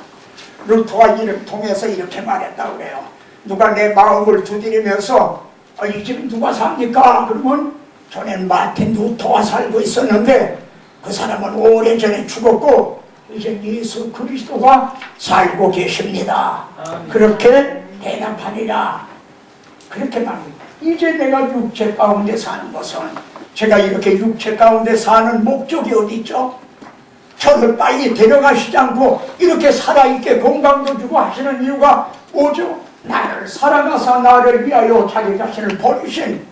루터가 이를 통해서 이렇게 말했다고 그래요. 누가 내 마음을 두드리면서 이 집 누가 삽니까? 그러면 전엔 마틴 루터가 살고 있었는데 그 사람은 오래전에 죽었고 이제 예수 그리스도가 살고 계십니다. 그렇게 대답하니라. 그렇게 말합니다. 이제 내가 육체 가운데 사는 것은 제가 이렇게 육체 가운데 사는 목적이 어디 있죠? 저를 빨리 데려가시지 않고 이렇게 살아있게 건강도 주고 하시는 이유가 뭐죠? 나를 사랑하사 나를 위하여 자기 자신을 버리신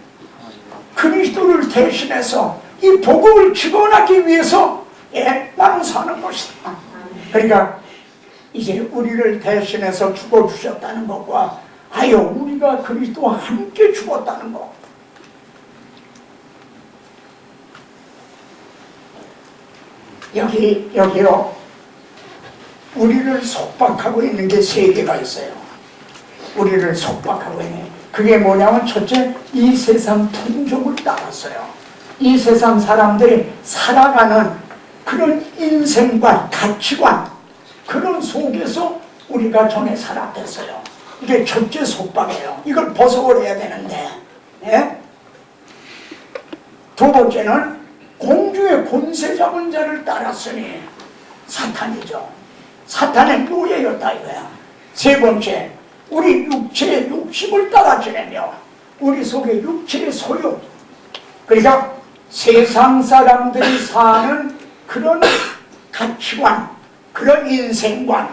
그리스도를 대신해서 이 복음을 직원하기 위해서 나는 사는 것이다. 그러니까 이제 우리를 대신해서 죽어주셨다는 것과 하여 우리가 그리스도와 함께 죽었다는 것. 여기요. 우리를 속박하고 있는 게 세 개가 있어요. 우리를 속박하고 있는 그게 뭐냐면 첫째, 이 세상 풍족을 따랐어요. 이 세상 사람들이 살아가는 그런 인생관, 가치관 그런 속에서 우리가 전에 살아댔어요. 이게 첫째 속박이에요. 이걸 벗어버려야 되는데 두 번째는 공중의 권세 잡은 자를 따랐으니 사탄이죠. 사탄의 노예였다 이거야. 세 번째, 우리 육체의 욕심을 따라 지내며 우리 속에 육체의 소욕, 그러니까 세상 사람들이 사는 그런 가치관, 그런 인생관,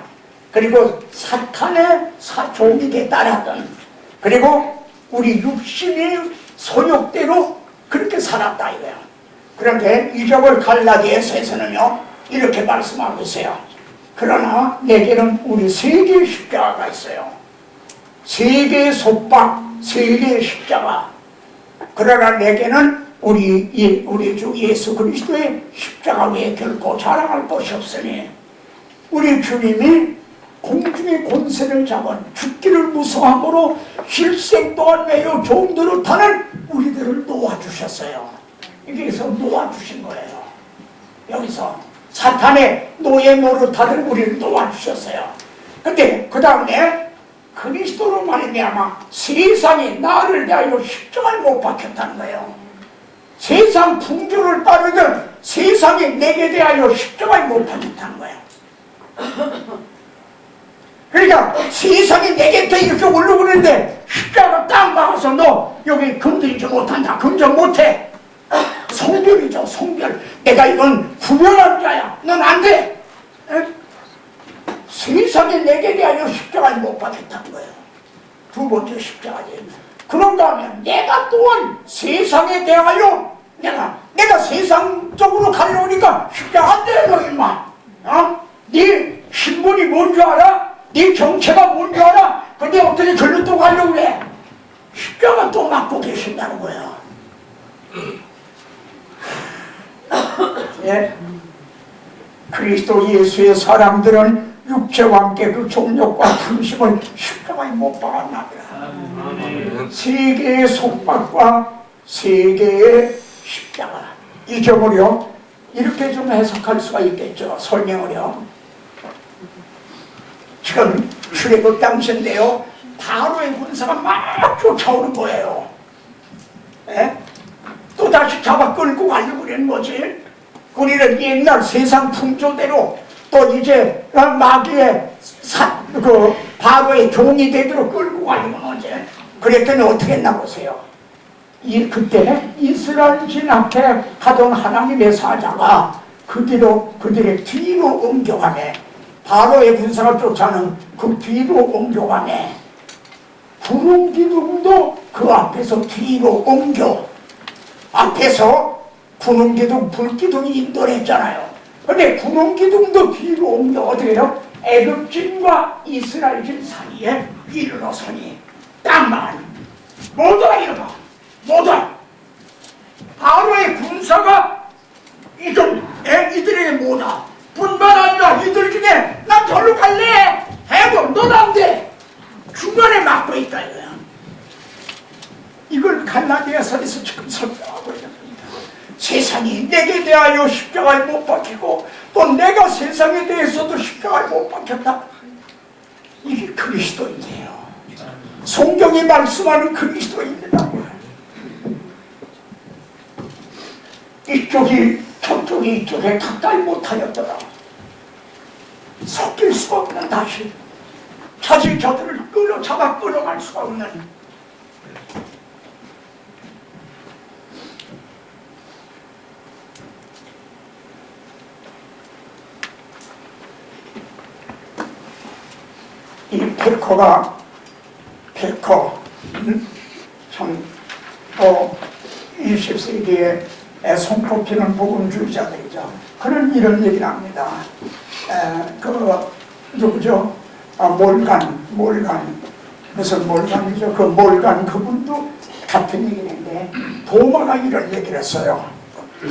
그리고 사탄의 종에게 따랐던, 그리고 우리 육신의 소욕대로 그렇게 살았다 이거야. 그런데 이적을 갈라디아서에서는요 이렇게 말씀하고 있어요. 그러나 내게는 우리 세 개의 십자가가 있어요. 세 개의 속박, 세 개의 십자가. 그러나 내게는 우리 주 예수 그리스도의 십자가 외에 결코 자랑할 것이 없으니 우리 주님이 공중의 권세를 잡은 죽기를 무서함으로 실생 또한 매우 좋은 대로 타는 우리들을 놓아주셨어요. 여기서 놓아주신 거예요. 여기서 사탄의 노예 노릇하는 우리를 놓아주셨어요. 근데 그 다음에 그리스도로 말미암아 세상이 나를 대하여 십자가를 못 박혔다는 거예요. 세상 풍조를 따르든 세상이 내게 대하여 십자가를 못 박혔다는 거예요. 그러니까 세상이 내 곁에 이렇게 올라오는데 십자가 딱 막아서 너 여기 건드리지 못한다. 근접 못해. 성별이죠. 성별. 내가 이건 구별한 자야. 넌 안 돼. 에? 세상이 내게 대하여 십자가를 못 받았다는 거예요. 두 번째 십자가지. 그런가 하면 내가 또한 세상에 대하여 내가 세상적으로 가려우니까 십자가 안 돼. 너 임마. 네 신분이 뭔 줄 알아? 네 정체가 뭔 줄 알아? 근데 어떻게 절로 또 가려고 그래? 십자가 또 맞고 계신다는 거예요. 예? 그리스도 예수의 사람들은 육체와 함께 그 정욕과 중심을 십자가에 못 박았나보다. 세 개의 속박과 세 개의 십자가. 이 점을요 이렇게 좀 해석할 수가 있겠죠. 설명을요. 지금 출애굽 당시인데요 바로의 군사가 막 쫓아오는 거예요. 예? 또 다시 잡아 끌고 가려고 그러는 거지. 우리는 옛날 세상 풍조대로 또 이제 마귀의 바로의 종이 되도록 끌고 가려고 하지. 그랬더니 어떻게 했나 보세요. 그때 이스라엘진 앞에 하던 하나님의 사자가 그들의 뒤로 옮겨가네. 바로의 군사가 쫓아는 그 뒤로 옮겨가네. 구름기둥도 그 앞에서 뒤로 옮겨. 앞에서 구름기둥, 불기둥이 인도했잖아요. 근데 구름기둥도 뒤로 옮겨. 어떻게 해요? 애굽진과 이스라엘진 사이에 이르러서니 땅만 모두가 일어나. 모두가 바로의 군사가 이들에게 뭐다 뿐만 아니라 이들 중에 난 절로 갈래 해도 넌 안 돼. 중간에 막고 있다 이거야. 이걸 갈라디아서에서 지금 설명하고 있는 겁니다. 세상이 내게 대하여 십자가에 못 박히고 또 내가 세상에 대해서도 십자가에 못 박혔다. 이게 그리스도인데요. 성경이 말씀하는 그리스도인이라고요. 이쪽이 저쪽이 이쪽에 가까이 못하였더라. 섞일 수가 없는 다시 자질 저들을 잡아 끌어갈 수가 없는. 이 펠커 참 20세기에 손꼽히는 복음주의자들이죠. 그런 이런 얘기를 합니다. 누구죠? 몰간 무슨 몰간이죠? 그 몰간 그분도 같은 얘기를 했는데 도마가 이런 얘기를 했어요.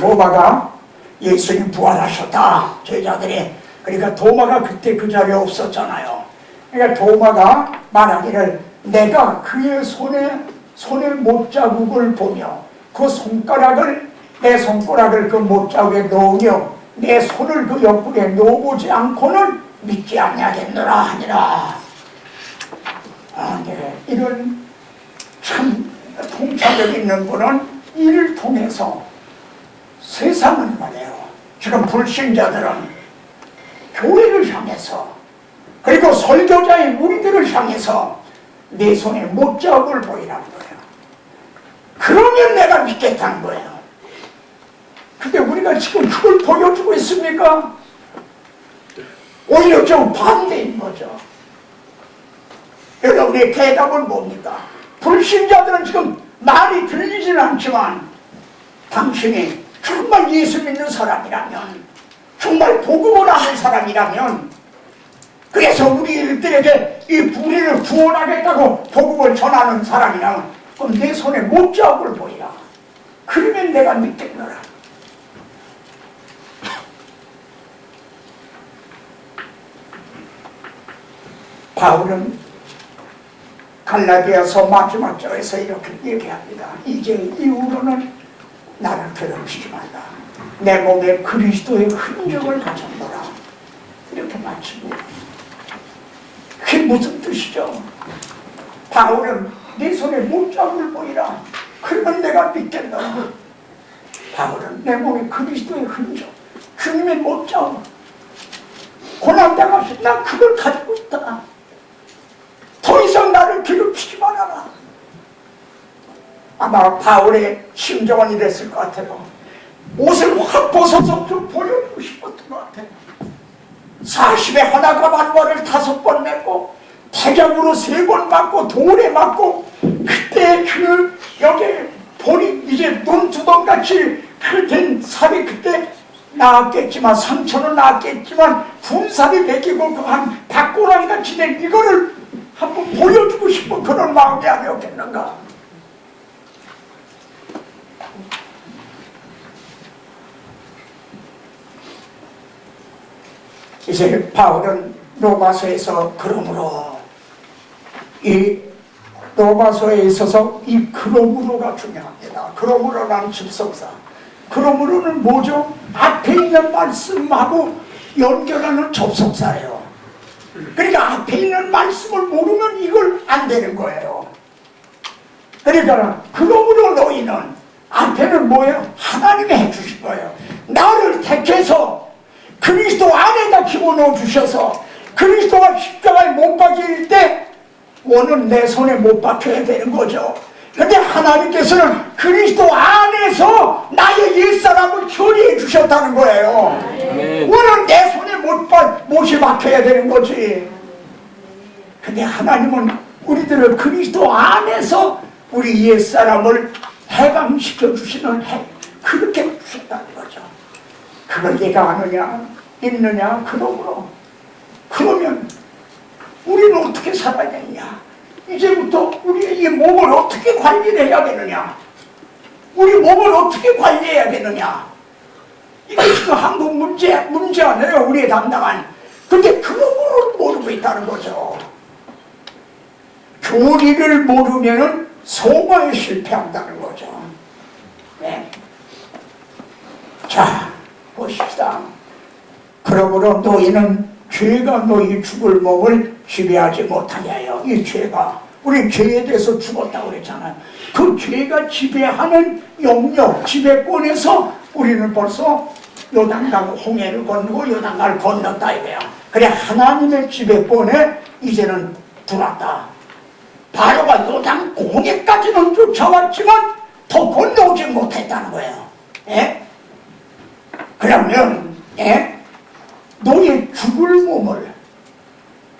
도마가 예수님 부활하셨다 제자들이. 그러니까 도마가 그때 그 자리에 없었잖아요. 그러니까 도마가 말하기를 내가 그의 손에 못자국을 보며 그 내 손가락을 그 못자국에 넣으며 내 손을 그 옆구리에 넣어보지 않고는 믿지 않냐겠노라 하니라. 네. 이런 참 통찰력 있는 분은 이를 통해서 세상은 말이에요. 지금 불신자들은 교회를 향해서 그리고 설교자인 우리들을 향해서 내 손에 못자국을 보이라는 거예요. 그러면 내가 믿겠다는 거예요. 근데 우리가 지금 그걸 보여주고 있습니까? 오히려 좀 반대인 거죠. 여러분의 대답은 뭡니까? 불신자들은 지금 말이 들리지는 않지만 당신이 정말 예수 믿는 사람이라면, 정말 복음을 아는 사람이라면, 그래서 우리들에게 이 우리를 구원하겠다고 복음을 전하는 사람이라면, 그럼 내 손에 못자국을 보이라. 그러면 내가 믿겠노라. 바울은 갈라디아서 마지막 절에서 이렇게 얘기합니다. 이제 이후로는 나를 괴롭히지 말라. 내 몸에 그리스도의 흔적을 가졌노라. 이렇게 마치고, 그게 무슨 뜻이죠? 바울은 네 손에 못자국을 보이라. 그러면 내가 믿겠노라. 바울은 내 몸에 그리스도의 흔적, 주님의 못자국, 고난당하신 난 그걸 가지고 있다. 더 이상 나를 괴롭히지 말아라. 아마 바울의 심정은 이랬을 것 같아요. 옷을 확 벗어서 좀 보여주고 싶었던 것 같아요. 40에 하나가 만화를 5번 냈고, 태장으로 3번 맞고, 돌에 맞고, 그때 여기 볼이 이제 눈두덩같이 된 살이 그때 나았겠지만, 상처는 나았겠지만, 분살이 베기고 한 닭고랑이같이 된 이거를 한번 보여주고 싶은 그런 마음이 아니었겠는가. 이제 바울은 로마서에서 그러므로, 이 로마서에 있어서 이 그러므로가 중요합니다. 그러므로라는 집성사. 그러므로는 뭐죠? 앞에 있는 말씀하고 연결하는 접속사예요. 그러니까 앞에 있는 말씀을 모르면 이걸 안 되는 거예요. 그러니까 그러므로 너희는, 앞에는 뭐예요? 하나님이 해주신 거예요. 나를 택해서 그리스도 안에다 집어넣어 주셔서 그리스도가 십자가에 못 박힐 때 원은 내 손에 못 박혀야 되는 거죠. 근데 하나님께서는 그리스도 안에서 나의 옛사람을 처리해 주셨다는 거예요. 원은 내 손에 못이 박혀야 되는 거지. 근데 하나님은 우리들을 그리스도 안에서 우리 옛사람을 해방시켜 주시는 그렇게 주셨다는 거죠. 그걸 내가 아느냐, 있느냐, 그러면 우리는 어떻게 살아야 되느냐? 이제부터 우리의 이 몸을 어떻게 관리를 해야 되느냐? 우리 몸을 어떻게 관리해야 되느냐? 이게 지금 한국 문제 아니에요, 우리의 담당한. 근데 그런 걸 모르고 있다는 거죠. 교리를 모르면 소마에 실패한다는 거죠. 네. 자, 보십시다. 그러므로 너희는 죄가 너희 죽을 몸을 지배하지 못하게 하여. 이 죄가, 우리 죄에 대해서 죽었다고 그랬잖아요. 그 죄가 지배하는 영역, 지배권에서 우리는 벌써 요단강 홍해를 건너고 요단강을 건넜다 이거야. 그래, 하나님의 지배권에 이제는 들어왔다. 바로가 요단 홍해까지는 쫓아왔지만 더 건너오지 못했다는 거예요. 예? 그러면 너의 죽을 몸을,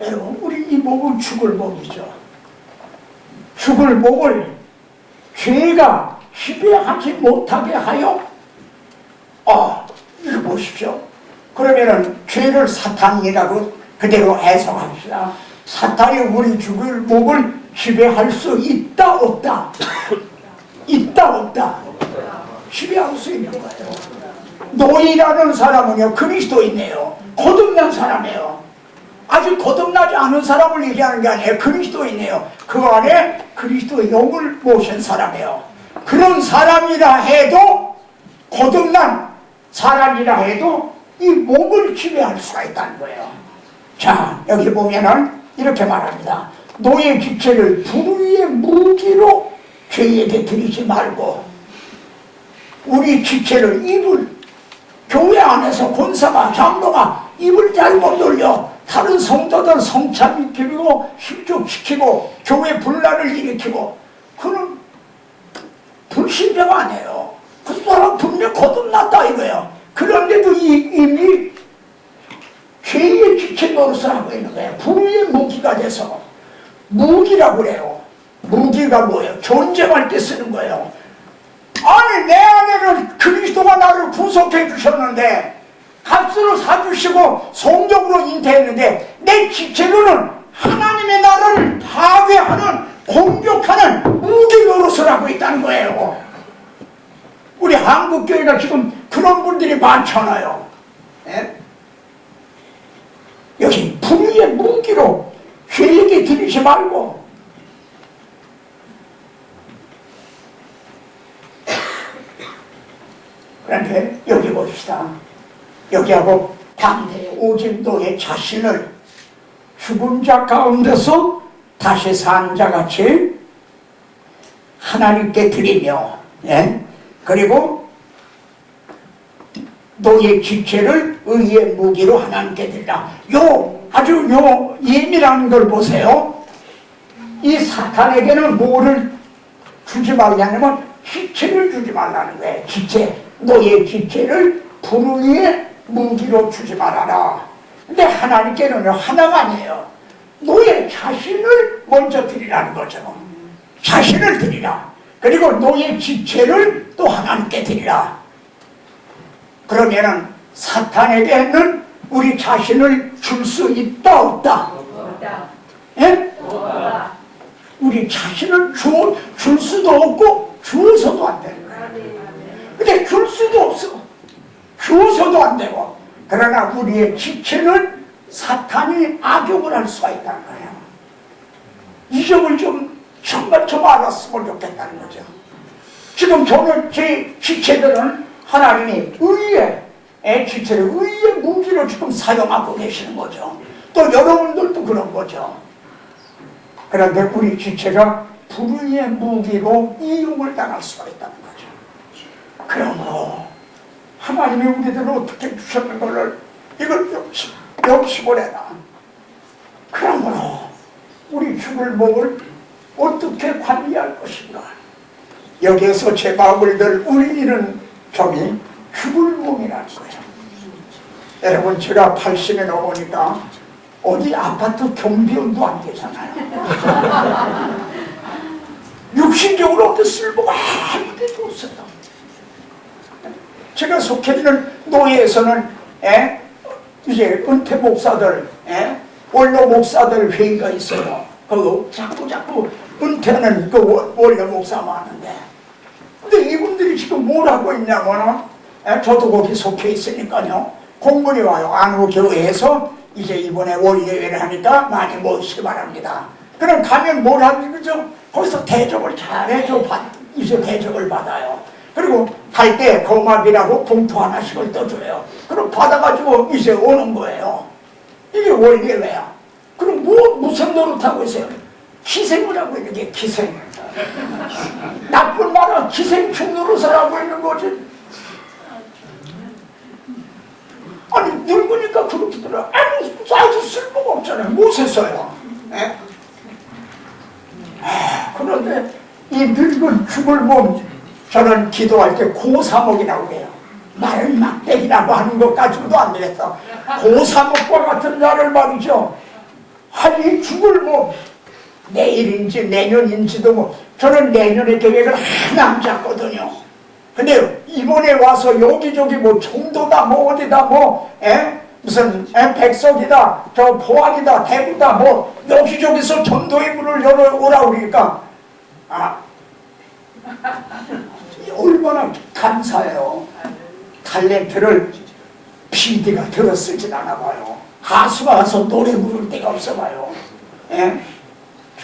여러분, 우리 이 몸은 죽을 몸이죠. 죽을 몸을 죄가 지배하지 못하게 하여, 이거 보십시오. 그러면은 죄를 사탄이라고 그대로 해석합시다. 사탄이 우리 죽을 몸을 지배할 수 있다 없다? 있다 없다? 지배할 수 있는 거예요. 너희라는 사람은요, 그리스도인이에요. 거듭난 사람이에요. 아직 거듭나지 않은 사람을 얘기하는 게 아니에요. 그리스도인이에요. 그 안에 그리스도의 영을 모신 사람이에요. 그런 사람이라 해도, 거듭난 사람이라 해도 이 몸을 지배할 수가 있다는 거예요. 자, 여기 보면은 이렇게 말합니다. 너의 지체를 불의의 무기로 죄에게 드리지 말고, 우리 지체를, 입을, 교회 안에서 권사가, 장로가 입을 잘못 돌려 다른 성도들 성찬시키고 실족시키고 교회 분란을 일으키고, 그는 불신자가 아니에요. 그 사람 분명 거듭났다 이거예요. 그런데도 이미 죄의 지체 노릇을 하고 있는 거예요. 불의의 무기가 돼서. 무기라고 그래요. 무기가 뭐예요? 전쟁할 때 쓰는 거예요. 아니 내 안에는 그리스도가 나를 구속해 주셨는데 값으로 사주시고 성적으로 잉태했는데 내 지체로는 하나님의 나라를 파괴하는 공격하는 무기 노릇을 하고 있다는 거예요. 우리 한국교회가 지금 그런 분들이 많잖아요. 예? 여기 불의의 무기로 죄 얘기 들이지 말고 그런데 여기 봅시다. 여기하고 반대에 오직 너의 자신을 죽은 자 가운데서 다시 산 자같이 하나님께 드리며 예? 그리고 너의 지체를 의의 무기로 하나님께 드리라. 아주 예민한 걸 보세요. 이 사탄에게는 뭐를 주지 말라냐면 지체를 주지 말라는 거예요. 지체, 너의 지체를 불의의 무기로 주지 말아라. 근데 하나님께는 하나가 아니에요. 너의 자신을 먼저 드리라는 거죠. 자신을 드리라. 그리고 너의 지체를 또 하나님께 드리라. 그러면은 사탄에게는 우리 자신을 줄 수 있다 없다? 없다. 예? 없다. 우리 자신을 줄 수도 없고 주어서도 안 되는 거예요. 근데 줄 수도 없어. 주어서도 안 되고. 그러나 우리의 지체는 사탄이 악용을 할 수가 있다는 거예요. 이 점을 정말 좀 알았으면 좋겠다는 거죠. 지금 저는 제 지체들은 하나님이 의의 지체를 의의 무기로 지금 사용하고 계시는 거죠. 또 여러분들도 그런 거죠. 그런데 우리 지체가 불의의 무기로 이용을 당할 수가 있다는 거죠. 그러므로 하나님이 우리들을 어떻게 주셨는 것을 이걸 명심을 해라. 그러므로 우리 죽을 몸을 어떻게 관리할 것인가. 여기에서 제 마음을 늘 울리는 점이 죽을 몸이라는 거예요. 여러분 제가 80에 넘으니까 어디 아파트 경비원도 안 되잖아요. 육신적으로 어떤 쓸모가 아무데도 없어요. 제가 속해 있는 노예에서는 이제 은퇴 목사들, 원로 목사들 회의가 있어요. 그 자꾸 은퇴하는 그 원로 목사 많은데, 근데 이분들이 지금 뭘 하고 있냐면은, 저도 거기 속해 있으니까요, 공문이 와요. 안우교회에서 이제 이번에 원예회를 하니까 많이 모이시기 바랍니다. 그럼 가면 뭘 하는 거죠? 거기서 대접을 잘해줘. 이제 대접을 받아요. 그리고 갈 때 거막이라고 봉투 하나씩을 떠줘요. 그럼 받아가지고 이제 오는 거예요. 이게 원예회야. 그럼 무슨 노릇하고 있어요? 기생을 하고 있는 게 기생. 나쁜 말은 기생충 노릇을 하고 있는 거지. 아니 늙으니까 그렇게 들어. 아주 쓸모가 없잖아요. 못에 써요. 그런데 이 늙은 죽을 몸, 저는 기도할 때 고사목이라고 해요. 말을 막대기라고 하는 것 가지고도 안 되겠다. 고사목과 같은 자를 말이죠. 아니 죽을 몸, 내일인지 내년인지도 저는 내년의 계획을 하나 안 잡거든요. 근데 이번에 와서 여기저기 청도다 어디다 무슨 백석이다 저 포항이다 대구다 여기저기서 전도의 문을 열어오라 그러니까 얼마나 감사해요. 탤런트를 PD가 들어쓰진 않아 봐요. 가수가 와서 노래 부를 데가 없어 봐요.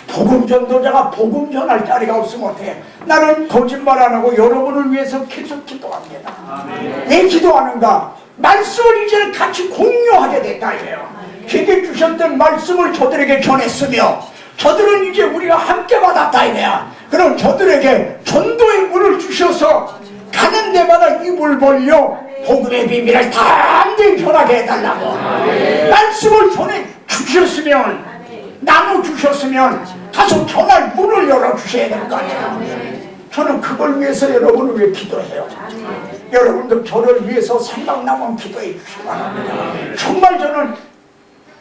복음 전도자가 복음 전할 자리가 없으면 어떡해. 나는 거짓말 안 하고 여러분을 위해서 계속 기도합니다. 왜 기도하는가? 말씀을 이제 같이 공유하게 됐다 이래요. 제게 주셨던 말씀을 저들에게 전했으며 저들은 이제 우리가 함께 받았다 이래야. 그럼 저들에게 전도의 문을 주셔서 가는 데마다 입을 벌려 복음의 비밀을 담대히 전하게 해달라고. 말씀을 전해 주셨으면 나눠 주셨으면 가서 전할 문을 열어주셔야 될 거 아니에요. 저는 그걸 위해서 여러분을 위해 기도해요. 여러분들 저를 위해서 생각나면 기도해 주시기 바랍니다. 정말 저는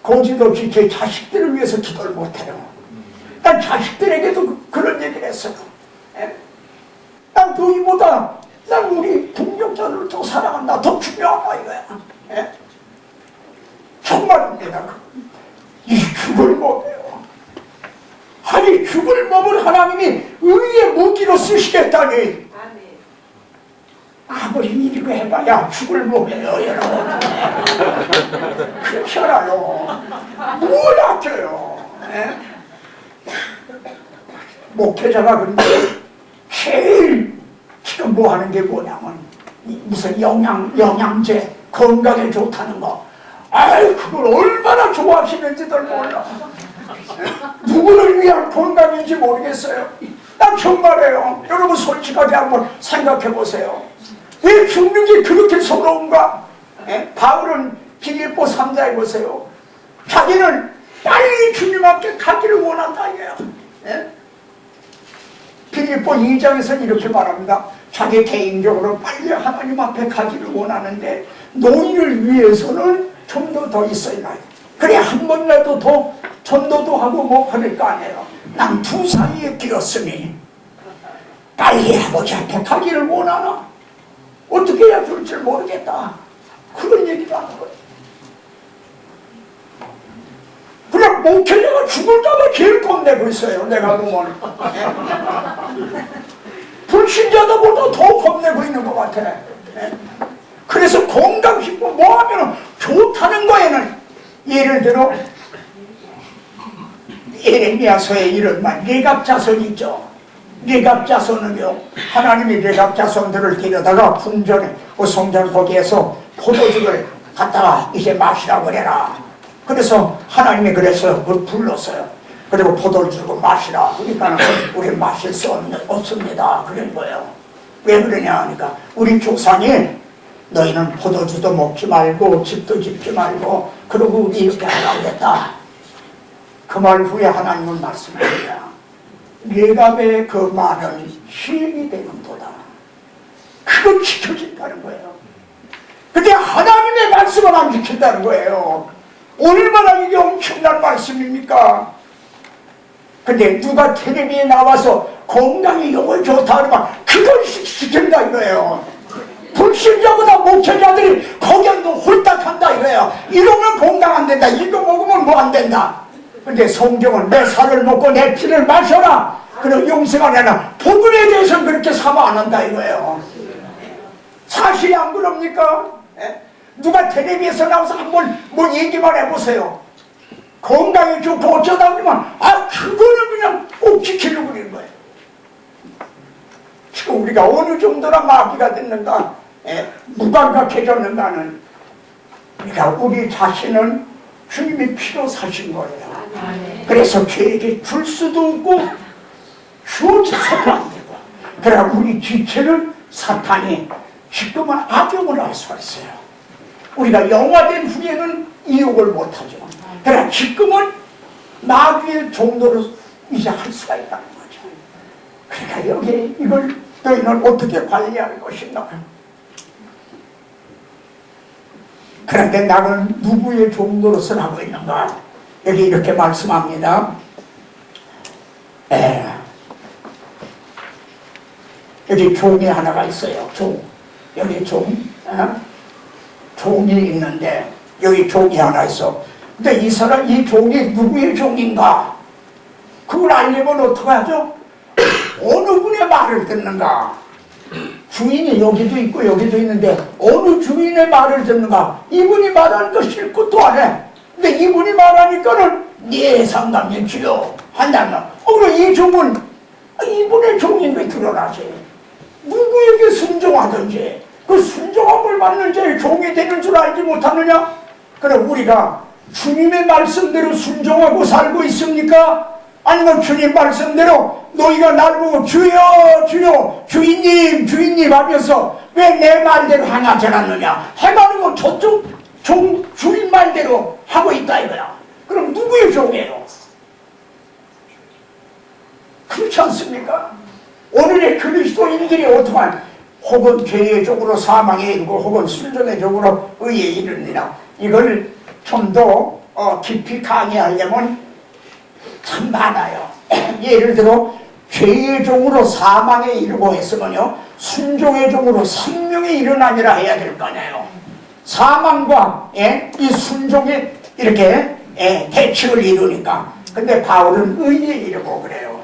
거짓없이 제 자식들을 위해서 기도를 못해요. 난 자식들에게도 그런 얘기를 했어요. 난 너희보다 난 우리 동력자를 더 사랑한다, 더 중요하다 이거야. 예? 정말입니다. 이 죽을 몸이에요. 아니 죽을 몸을 하나님이 의의 무기로 쓰시겠다니, 아무리 이리고 해봐야 죽을 몸이에요 여러분. 그렇잖아요. 뭘 아껴요. 예? 목회자가 근데 제일 지금 뭐 하는 게 뭐냐면 무슨 영양제 건강에 좋다는 거. 아이 그걸 얼마나 좋아하시는지들 몰라. 누구를 위한 건강인지 모르겠어요. 난 정말이에요. 여러분 솔직하게 한번 생각해 보세요. 왜 죽는 게 그렇게 서러운가? 바울은 빌립보 3자에 보세요. 자기는 빨리 주님 앞에 가기를 원한다 이거야. 빌립보 2장에서는 이렇게 말합니다. 자기 개인적으로 빨리 하나님 앞에 가기를 원하는데 너희를 위해서는 좀 더 있어야 해. 그래 한 번이라도 더 전도도 하고 뭐 그럴 거 아니에요. 난 두 사이에 끼었으니 빨리 아버지 앞에 가기를 원하나? 어떻게 해야 될지 모르겠다. 그런 얘기도 하는 거예요. 그냥 목회자가 죽을까봐 제일 겁내고 있어요. 내가 보면 불신자들보다 더 겁내고 있는 것 같아. 그래서 건강식품 뭐 하면 좋다는 거에는, 예를 들어 예레미야서에 이런 말, 레갑자손 있죠. 레갑자손은요, 하나님이 레갑자손들을 데려다가 궁전에 성전 거기에서 포도주를 갖다가 이제 마시라고 그래라. 그래서 하나님이 그래서 그걸 불렀어요. 그리고 포도를 주고 마시라. 그러니까 우리 마실 수 없습니다. 그런 거예요. 왜 그러냐 하니까 우리 조상이 너희는 포도주도 먹지 말고 집도 짓지 말고 그러고 우리 이렇게 하라고 했다. 그 말 후에 하나님은 말씀합니다. 레갑의 그 말은 시행이 되는도다. 그건 지켜진다는 거예요. 근데 하나님의 말씀을 안 지킨다는 거예요. 얼마나 이게 엄청난 말씀입니까? 근데 누가 텔레비에 나와서 건강이 영을 좋다 그러면 그걸 지킨다 이거예요. 불신자보다 목회자들이 거기도 홀딱한다 이거예요. 이러면 건강 안 된다. 이거 먹으면 뭐 안 된다. 근데 성경은 내 살을 먹고 내 피를 마셔라. 그리고 영생을 해라. 복음에 대해서는 그렇게 사과 안 한다 이거예요. 사실이 안 그럽니까? 누가 텔레비에서 나와서 한번 뭐 얘기만 해보세요. 건강에 좋고 어쩌다 보면 그거는 그냥 꼭 지키려고 그러는 거예요. 지금 우리가 어느 정도나 마비가 됐는가, 무감각해졌는가는 우리가 우리 자신은 주님이 피로 사신 거예요. 그래서 죄에게 줄 수도 없고 주어져서도 안 되고, 그러나 우리 지체는 사탄이 지금은 악용을 할 수가 있어요. 우리가 영화된 후에는 이용을 못하죠. 그러나 지금은 마귀의 종로로 이제 할 수가 있다는 거죠. 그러니까 여기 이걸 너희는 어떻게 관리할 것인가? 그런데 나는 누구의 종로로서 하고 있는가? 여기 이렇게 말씀합니다. 여기 종이 하나가 있어요. 종. 여기 종. 종이 있는데 여기 종이 하나 있어. 근데 이 사람, 이 종이 누구의 종인가? 그걸 알려면 어떻게 하죠? 어느 분의 말을 듣는가? 주인이 여기도 있고 여기도 있는데 어느 주인의 말을 듣는가? 이분이 말하는 거 싫고 또 안 해. 근데 이분이 말하니까는 예 상담님 주요 한다면 그럼 이 종은 이분의 종인 게 드러나지. 누구에게 순종하든지 그 순종함을 받는 자의 종이 되는 줄 알지 못하느냐? 그럼 우리가 주님의 말씀대로 순종하고 살고 있습니까? 아니면 주님 말씀대로 너희가 날 보고 주여 주여 주인님 주인님 하면서 왜 내 말대로 행하지 않느냐? 해가는 건 저쪽 주인 말대로 하고 있다 이거야. 그럼 누구의 종이에요? 그렇지 않습니까? 오늘의 그리스도인들이 어떠한 혹은 죄의 종으로 사망에 이르고 혹은 순종의 종으로 의에 이르느니라. 이걸 좀 더 깊이 강의하려면 참 많아요. 예를 들어 죄의 종으로 사망에 이르고 했으면요, 순종의 종으로 생명에 이르나니라 해야 될 거 아니에요. 사망과 이 순종이 이렇게 대칭을 이루니까. 근데 바울은 의에 이르고 그래요.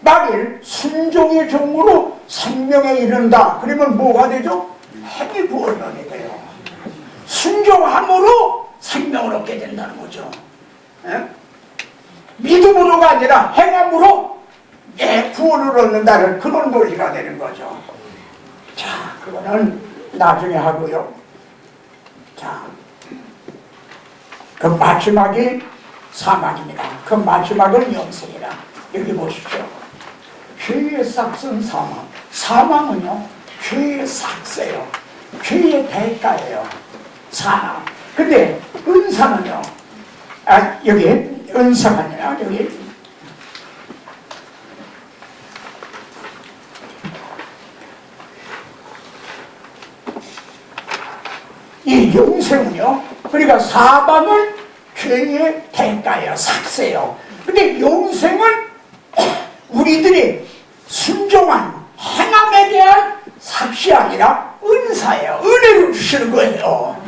만일 순종의 종으로 생명에 이른다 그러면 뭐가 되죠? 행위 구원론이 돼요. 순종함으로 생명을 얻게 된다는 거죠. 믿음으로가 아니라 행함으로 구원을 얻는다는 그런 논리가 되는 거죠. 자, 그거는 나중에 하고요. 자, 그 마지막이 사망입니다. 그 마지막은 영생이라. 여기 보십시오. 죄의 삭은 사망. 사망은요, 죄의 삭세요. 죄의 대가예요. 사망. 근데 은사는요, 여기 은사가 아니라 여기 이 영생은요, 그러니까 사망은 죄의 대가예요. 삭세요. 근데 영생은 우리들이 순종한 행함에 대한 삭시 아니라 은사예요. 은혜를 주시는 거예요.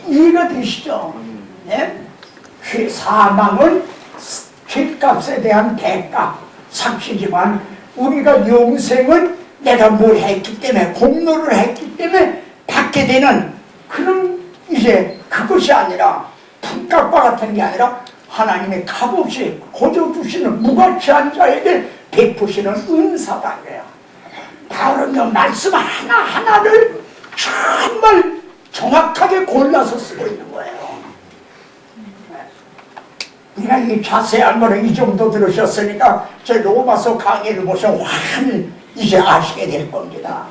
이해가 되시죠? 네? 사망은 죄값에 대한 대가, 삭시지만 우리가 영생은 내가 뭘 했기 때문에, 공로를 했기 때문에 받게 되는 그런 이제 그것이 아니라 품값과 같은 게 아니라 하나님의 값없이 거저주시는 무가치한 자에게 베푸시는 은사다 그래요. 바울은 말씀 하나하나를 정말 정확하게 골라서 쓰고 있는 거예요. 우리가 이 자세한 거는 이 정도 들으셨으니까 제 로마서 강의를 보시면 확 이제 아시게 될 겁니다.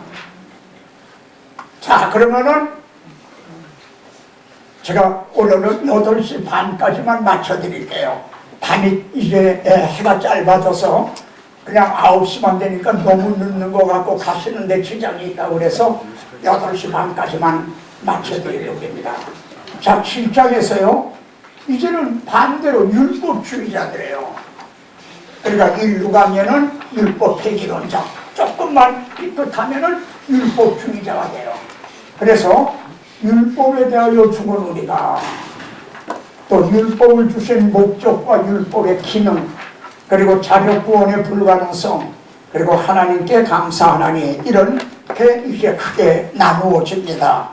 자, 그러면은 제가 오늘은 8시 반까지만 맞춰드릴게요. 밤이 이제 해가 짧아져서 그냥 9시만 되니까 너무 늦는 것 같고 가시는데 지장이 있다고 그래서 8시 반까지만 맞춰드리려고 합니다. 자, 7장에서요, 이제는 반대로 율법주의자들이에요. 그러니까 일루 가면은 율법 폐기론자, 조금만 삐끗하면은 율법주의자가 돼요. 그래서 율법에 대하여 죽은 우리가 또 율법을 주신 목적과 율법의 기능, 그리고 자력 구원의 불가능성, 그리고 하나님께 감사하나니, 이런 게 이제 크게 나누어집니다.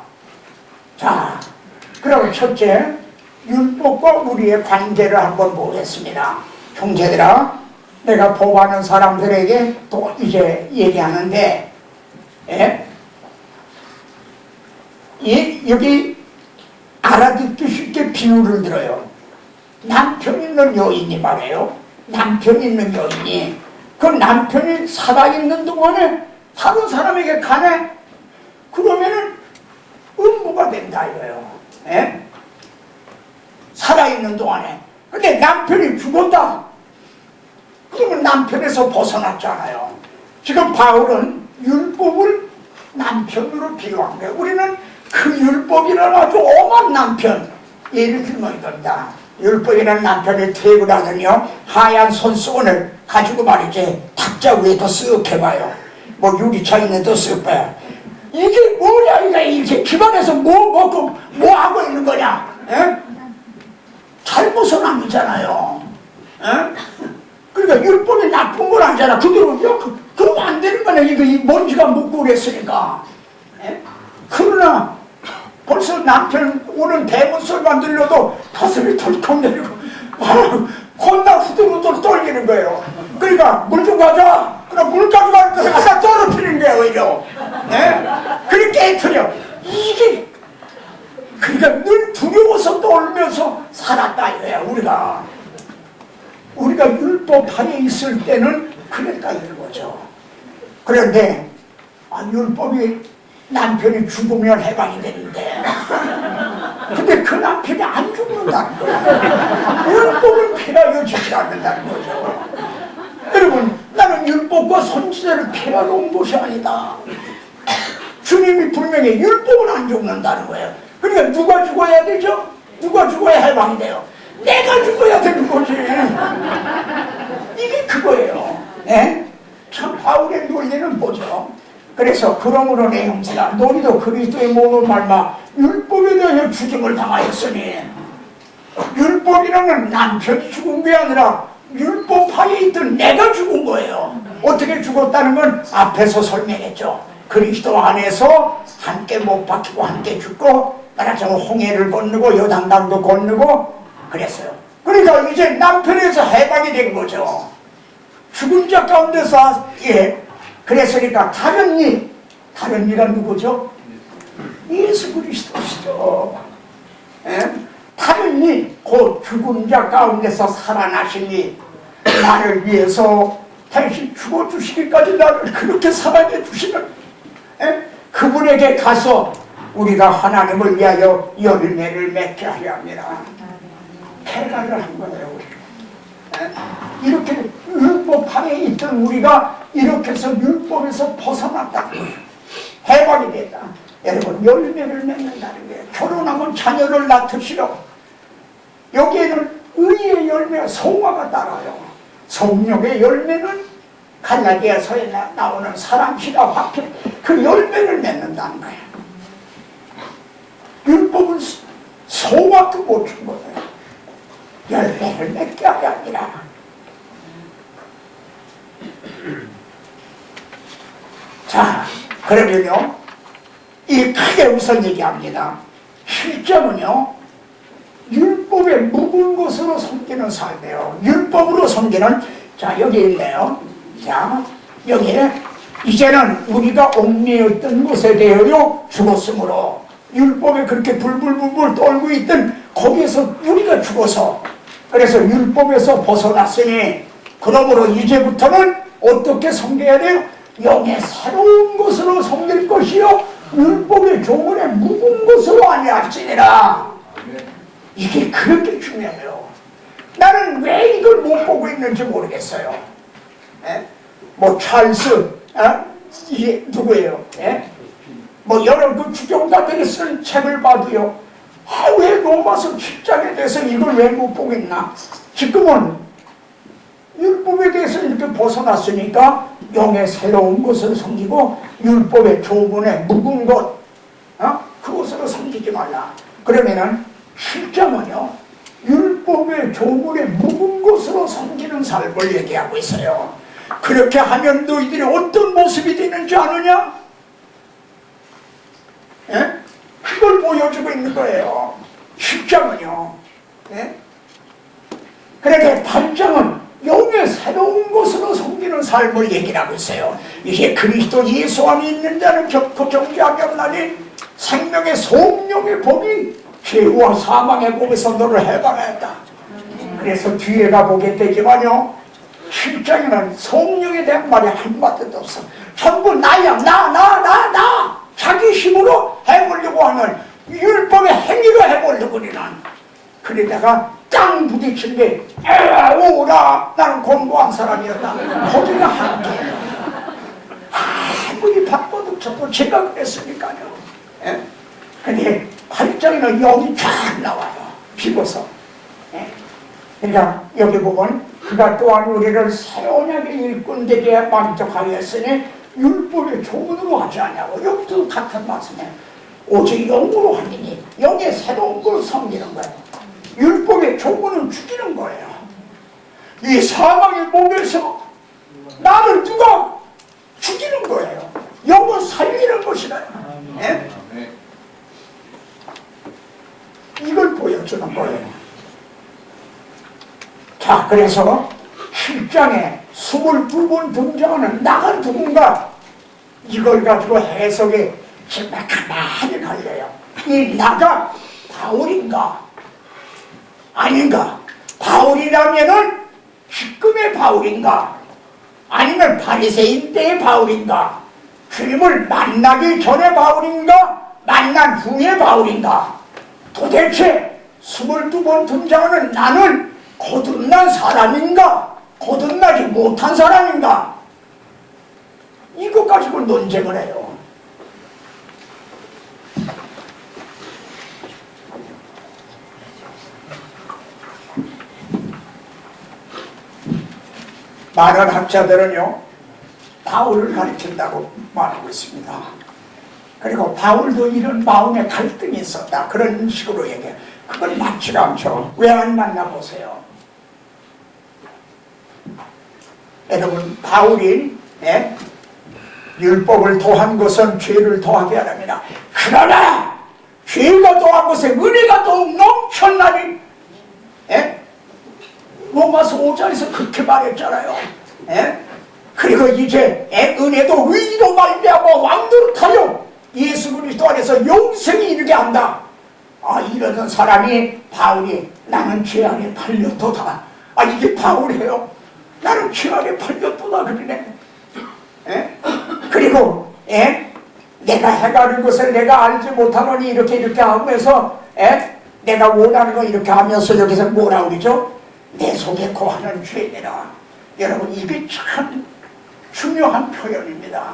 자, 그럼 첫째, 율법과 우리의 관계를 한번 보겠습니다. 형제들아, 내가 보고하는 사람들에게 또 이제 얘기하는데, 여기 알아듣기 쉽게 비유를 들어요. 남편 있는 여인이 말해요. 남편 있는 여인이 그 남편이 살아있는 동안에 다른 사람에게 가네? 그러면은 음부가 된다 이거예요. 살아있는 동안에. 근데 남편이 죽었다. 그러면 남편에서 벗어났잖아요. 지금 바울은 율법을 남편으로 비유한 거예요. 우리는 그 율법이라는 아주 엄한 남편, 예를 들면 이겁니다. 율법이라는 남편이 퇴근을 하더니요, 하얀 손수건을 가지고 말이지 탁자 위에도 쓱 해봐요. 뭐 유리차 있는데도 쓱 봐요. 이게 뭐냐, 이게 집안에서 뭐 먹고 뭐 하고 있는 거냐? 잘못은 아니잖아요. 그러니까 율법이 나쁜 건 아니잖아. 그대로 그러면 안 되는 거네. 이거 이 먼지가 묻고 그랬으니까. 그러나 벌써 남편 오는 대문소리만 들려도 가슴이 덜컥 내리고 혼나 후들후들 떨리는 거예요. 그러니까 물 좀 가자. 그럼 물 가져가는 것을 갖다 떨어뜨리는 거예요, 오히려. 그렇게 깨트려. 이게 그러니까 늘 두려워서 떨면서 살았다 이거야. 우리가 율법 하에 있을 때는 그랬다 이런 거죠. 그런데 율법이 남편이 죽으면 해방이 되는데, 근데 그 남편이 안 죽는다는 거예요. 율법을 피하여 주지 않는다는 거죠. 여러분, 나는 율법과 선지자를 피하러 온 것이 아니다. 주님이 분명히 율법은 안 죽는다는 거예요. 그러니까 누가 죽어야 되죠? 누가 죽어야 해방이 돼요? 내가 죽어야 되는 거지. 이게 그거예요. 예? 참 바울의 논리는 뭐죠? 그래서 그러므로 내 형제라 너희도 그리스도의 몸을 말마 율법에 대하여 죽임을 당하였으니 율법이라는 남편이 죽은 게 아니라 율법 하에 있던 내가 죽은 거예요. 어떻게 죽었다는 건 앞에서 설명했죠. 그리스도 안에서 함께 못 박히고 함께 죽고 말하자면 홍해를 건너고 요단강도 건너고 그랬어요. 그러니까 이제 남편에서 해방이 된 거죠. 죽은 자 가운데서 그랬으니까 다른 이가 누구죠? 예수 그리스도시죠. 다른 이 곧 죽은 자 가운데서 살아나신 이 나를 위해서 당신 죽어주시기까지 나를 그렇게 사랑해 주시는 그분에게 가서 우리가 하나님을 위하여 열매를 맺게 하려 합니다. 개가를 한 거예요. 이렇게 율법 하에 있던 우리가 이렇게 해서 율법에서 벗어났다는 거예요. 해방이 됐다. 여러분 열매를 맺는다는 거예요. 결혼하면 자녀를 낳으시러 여기에는 의의 열매와 성화가 따라요. 성령의 열매는 갈라디아서에 나오는 사랑, 희락, 화평 그 열매를 맺는다는 거예요. 율법은 소화도 못 준 거예요. 열매를 맺게 하려 합니다. 자, 그러면요 이 크게 우선 얘기합니다. 실정은요 율법에 묵은 것으로 섬기는 삶이에요. 율법으로 섬기는 자 여기 있네요. 자 여기에 이제는 우리가 옥매였던 것에 대하여 죽었으므로 율법에 그렇게 불불불불 떨고 있던 거기에서 우리가 죽어서 그래서 율법에서 벗어났으니 그러므로 이제부터는 어떻게 섬겨야 돼요? 영의 새로운 것으로 섬길 것이요 율법의 조문에 묵은 것으로 아니할지니라. 이게 그렇게 중요해요. 나는 왜 이걸 못 보고 있는지 모르겠어요. 뭐 찰스 이게 누구예요? 뭐 여러 그 주경가들이 쓴 책을 봐도요 왜 로마서 7장에 대해서 이걸 왜 못 보겠나? 지금은 율법에 대해서 이렇게 벗어났으니까 영의 새로운 것을 섬기고 율법의 조문에 묵은 것 그것으로 섬기지 말라. 그러면은 실정은요 율법의 조문에 묵은 것으로 섬기는 삶을 얘기하고 있어요. 그렇게 하면 너희들이 어떤 모습이 되는지 아느냐? 그걸 보여주고 있는 거예요. 10장은요. 그런데 8장은 영의 새로운 것으로 섬기는 삶을 얘기를 하고 있어요. 이게 그리스도 예수 안에 있는 자는 결코 정죄함이 없나니 생명의 성령의 법이 죄와 사망의 법에서 너를 해방했다. 그래서 뒤에 가보게 되지만요 7장에는 성령에 대한 말이 한마디도 없어. 전부 나야 나 자기 힘으로 해보려고 하는 율법의 행위로 해보려고 그러는 그러다가 땅 부딪힌 게 오라 나는 공부한 사람이었다. 거기가 한계예요. 아무리 바꿔도 저도 제가 그랬으니까요. 근데 8장에는 영이 쫙 나와요. 비로소. 그러니까 여기 보면 그가 또한 우리를 새로운하게 일꾼 되게 만족하였으니 율법의 조문으로 하지 않냐고. 여기도 같은 말씀이에요. 오직 영으로 하니 영의 새로운 걸 섬기는 거예요. 율법의 조문은 죽이는 거예요. 이 사망의 몸에서 나를 누가 죽이는 거예요. 영을 살리는 것이다. 이걸 보여주는 거예요. 자, 그래서 7장에 22번 등장하는 나가 누군가 이걸 가지고 해석이 정말 가만히 갈려요. 이 나가 바울인가 아닌가? 바울이라면은 지금의 바울인가 아니면 바리새인 때의 바울인가? 주님을 만나기 전의 바울인가 만난 후의 바울인가? 도대체 22번 등장하는 나는 거듭난 사람인가? 거듭나지 못한 사람인가? 이것 가지고 논쟁을 해요. 많은 학자들은요 바울을 가리킨다고 말하고 있습니다. 그리고 바울도 이런 마음의 갈등이 있었다 그런 식으로 얘기해요. 그건 맞지가 않죠. 왜 안 만나보세요? 여러분 바울이 율법을 더한 것은 죄를 더하게 하랍니다. 그러나 죄가 더한 것에 은혜가 더욱 넘쳤나니 로마서 5장에서 그렇게 말했잖아요. 그리고 이제 은혜도 의로 말미암아 왕노릇하여 예수 그리스도 안에서 영생이 이르게 한다. 이러던 사람이 바울이 나는 죄 안에 팔렸도다. 이게 바울이에요. 나는 죄 안에 팔렸도다 그러네. 그리고 내가 해가는 것을 내가 알지 못하노니 이렇게 하면서 내가 원하는 거 이렇게 하면서 여기서 뭐라 그러죠? 내 속에 거하는 죄니라. 여러분 이게 참 중요한 표현입니다.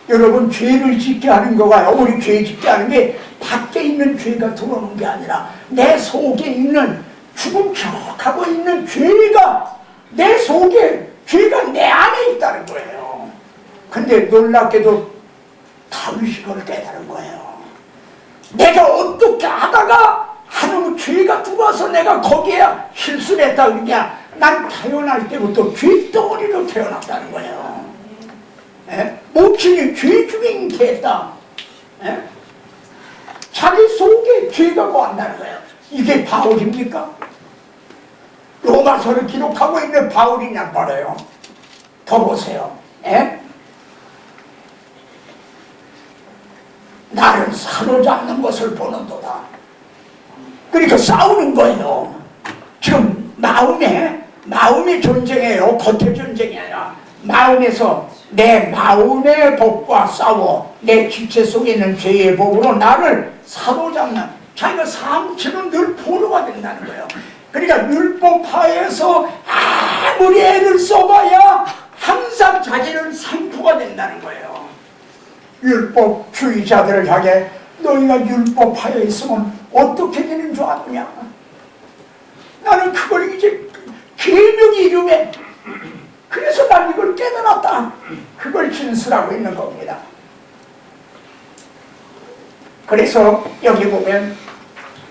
여러분 죄를 짓게 하는 거가요, 우리 죄 짓게 하는 게 밖에 있는 죄가 들어오는 게 아니라 내 속에 있는 죽은 척하고 있는 죄가 내 속에 죄가 내 안에 있다는 거예요. 근데 놀랍게도 다윗이 그걸 깨달은 거예요. 내가 어떻게 하다가 하나님 죄가 들어와서 내가 거기에 실수를 했다 그러냐. 난 태어날 때부터 죄덩어리로 태어났다는 거예요. 모친이 죄 중에 잉태했다. 자기 속에 죄가 거한다는 거예요. 이게 바울입니까? 로마서를 기록하고 있는 바울이냐 말이에요. 더 보세요. 나를 사로잡는 것을 보는도다. 그러니까 싸우는 거예요. 지금 마음의 전쟁이에요. 겉의 전쟁이 아니라 마음에서 내 마음의 법과 싸워 내 지체 속에 있는 죄의 법으로 나를 사로잡는 자기가 상처는 늘 포로가 된다는 거예요. 그러니까 율법하에서 아무리 애를 써봐야 항상 자기는 상포가 된다는 거예요. 율법주의자들을 향해 너희가 율법하에 있으면 어떻게 되는 줄 아느냐. 나는 그걸 이제 계명이 이름에 그래서 난 이걸 깨달았다. 그걸 진술하고 있는 겁니다. 그래서 여기 보면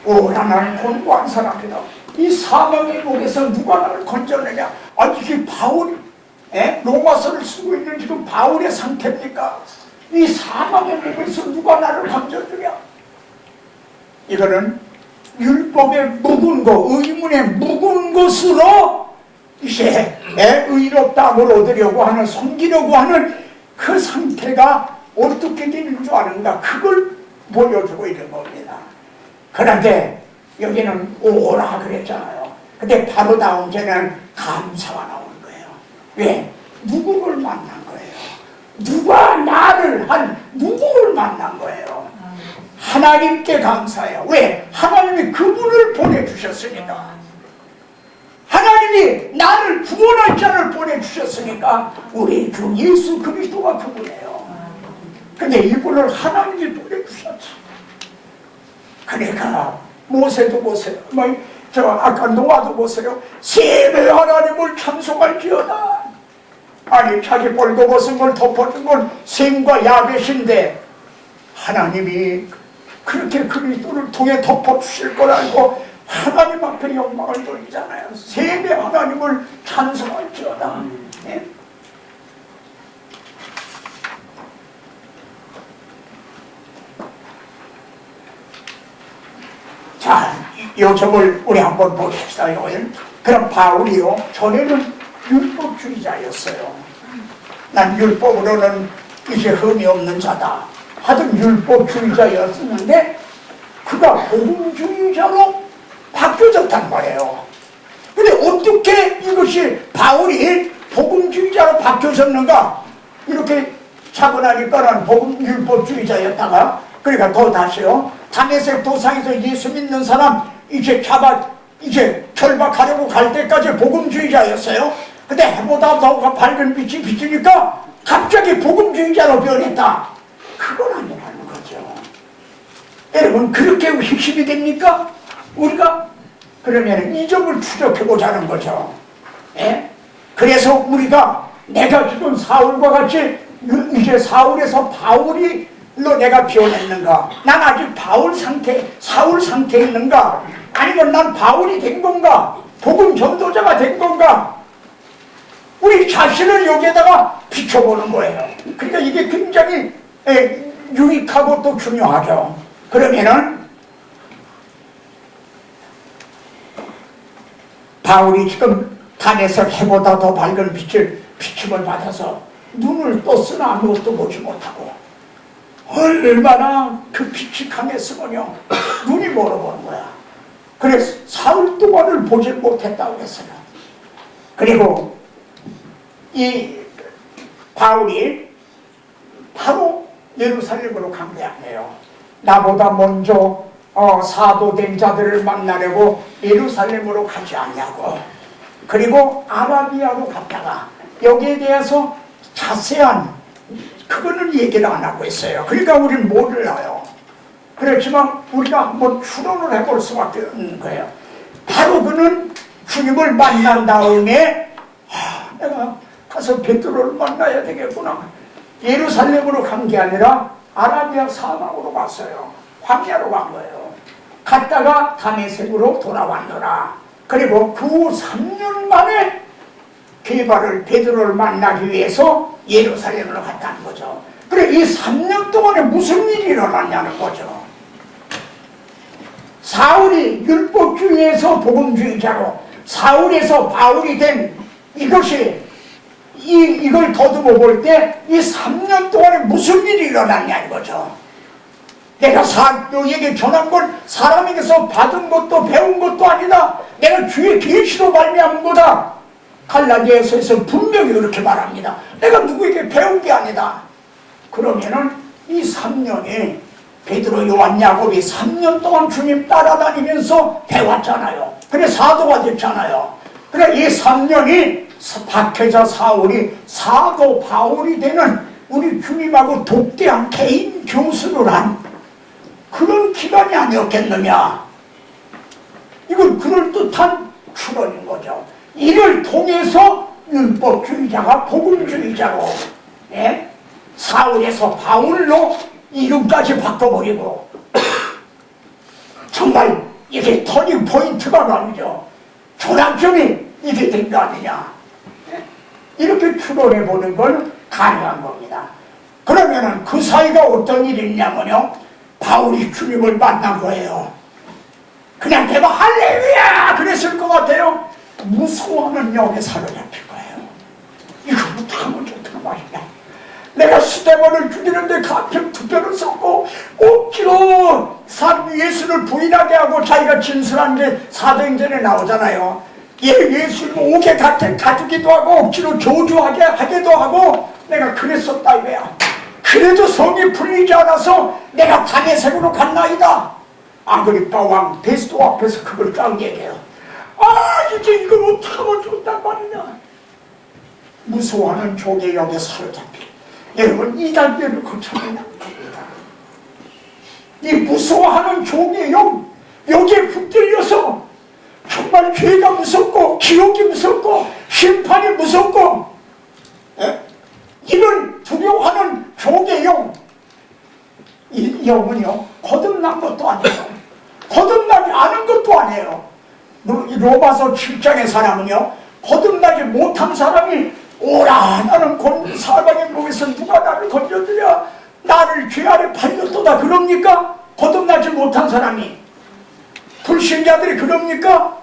오라는 곤고한 사람이다. 이 사망의 목에서 누가 나를 건져내냐. 이게 바울 로마서를 쓰고 있는 지금 바울의 상태입니까? 이 사망의 목에서 누가 나를 건져주냐. 이거는 율법의 묵은 것, 의문의 묵은 것으로 이제 의롭다함을 얻으려고 하는, 섬기려고 하는 그 상태가 어떻게 되는 줄 아는가. 그걸 보여주고 있는 겁니다. 그런데 여기는 오라 그랬잖아요. 근데 바로 나온 데는 감사가 나오는 거예요. 왜? 누구를 만난 거예요. 누가 나를 누구를 만난 거예요. 하나님께 감사해요. 왜? 하나님이 그분을 보내주셨으니까. 하나님이 나를 구원할 자를 보내주셨으니까 우리 주 예수 그리스도가 그분이에요. 근데 이분을 하나님이 보내주셨지. 그러니까 모세도 보세요. 아까 노아도 보세요. 셈의 하나님을 찬송할지어다. 아니 자기 벌거벗은 걸 덮어준 건 셈과 야벳인데 하나님이 그렇게 그리스도를 통해 덮어주실 걸 알고 하나님 앞에 영광을 돌리잖아요. 셈의 하나님을 찬송할지어다. 자, 요 점을 우리 한번 보십시다. 그럼 바울이요, 전에는 율법주의자였어요. 난 율법으로는 이제 흠이 없는 자다 하던 율법주의자였었는데 그가 복음주의자로 바뀌어졌단 말이에요. 근데 어떻게 이것이 바울이 복음주의자로 바뀌어졌는가? 이렇게 차분하니까는 율법주의자였다가 그러니까 더 다시요. 다메섹 도상에서 예수 믿는 사람 이제 결박하려고 갈 때까지 복음주의자였어요. 근데 해보다 더 밝은 빛이 비치니까 갑자기 복음주의자로 변했다. 그건 아니라는 거죠. 여러분 그렇게 힘이 됩니까? 우리가? 그러면 이 점을 추적해 보자는 거죠. 그래서 우리가 내가 지금 사울과 같이 이제 사울에서 바울이로 내가 변했는가? 난 아직 사울 상태에 있는가? 아니면 난 바울이 된 건가? 복음 전도자가 된 건가? 우리 자신을 여기에다가 비춰보는 거예요. 그러니까 이게 굉장히 유익하고 또 중요하죠. 그러면은 바울이 지금 단에서 해보다 더 밝은 비침을 받아서 눈을 떴으나 아무것도 보지 못하고 얼마나 그 빛이 강했으면요 눈이 멀어보는 거야. 그래서 사흘 동안을 보지 못했다고 했어요. 그리고 이 바울이 바로 예루살렘으로 간 게 아니에요. 나보다 먼저 사도된 자들을 만나려고 예루살렘으로 가지 않냐고. 그리고 아라비아로 갔다가 여기에 대해서 자세한 그거는 얘기를 안 하고 있어요. 그러니까 우리는 몰라요. 그렇지만 우리가 한번 추론을 해볼 수밖에 없는 거예요. 바로 그는 주님을 만난 다음에 내가 가서 베드로를 만나야 되겠구나. 예루살렘으로 간 게 아니라 아라비아 사막으로 갔어요. 광야로 간 거예요. 갔다가 다메섹으로 돌아왔노라. 그리고 그 3년 만에 베드로를 만나기 위해서 예루살렘으로 갔다는 거죠. 그래, 이 3년 동안에 무슨 일이 일어났냐는 거죠. 사울이 율법주의에서 복음주의자로, 사울에서 바울이 된 이것이 이걸 더듬어 볼 때 이 3년 동안에 무슨 일이 일어났냐 이거죠. 내가 너에게 전한 건 사람에게서 받은 것도 배운 것도 아니다. 내가 주의 계시로 말미암은 거다. 갈라디아서에서 분명히 그렇게 말합니다. 내가 누구에게 배운 게 아니다. 그러면은 이 3년이 베드로, 요한, 야곱이 3년 동안 주님 따라다니면서 배웠잖아요. 그래 사도가 됐잖아요. 그래 이 3년이 박해자 사울이 사도 바울이 되는 우리 주님하고 독대한 개인 교수를 한 그런 기간이 아니었겠느냐. 이건 그럴듯한 추론인 거죠. 이를 통해서 율법주의자가 복음주의자로 사울에서 바울로 이름까지 바꿔버리고 정말 이게 터닝 포인트가 말이죠. 전환점이 이게 된 거 아니냐. 이렇게 추론해 보는 건 가능한 겁니다. 그러면은 그 사이가 어떤 일이 있냐면요, 바울이 주님을 만난 거예요. 그냥 내가 할렐루야 그랬을 것 같아요. 무서워하는 영에 사로잡힐 거예요. 이거부터 하면 좋다는 말이야. 내가 스데반을 죽이는데 가평 투표를 썼고 억지로 예수를 부인하게 하고 자기가 진술한 게 사도행전에 나오잖아요. 예수를 옥에 가두기도 하고 억지로 저주하게 하기도 하고 내가 그랬었다 이거야. 그래도 성이 풀리지 않아서 내가 다메섹으로 갔나이다. 아그리파 왕 베스도 앞에서 그걸 쫙 얘기해요. 이제 이걸 어떡하면 좋단 말이냐. 무서워하는 종의 영에 사로잡힌 여러분 이 단계를 거쳐야 합니다. 이 무서워하는 종의 영 여기에 붙들려서 정말 죄가 무섭고 지옥이 무섭고 심판이 무섭고 이를 두려워하는 종의 영, 이 영은요 거듭난 것도 아니에요. 거듭나지 않은 것도 아니에요. 로마서 7장의 사람은요 거듭나지 못한 사람이 오라 나는 사방의 목에서 누가 나를 건져주랴 나를 죄 아래 팔렸도다 그럽니까? 거듭나지 못한 사람이 불신자들이 그럽니까?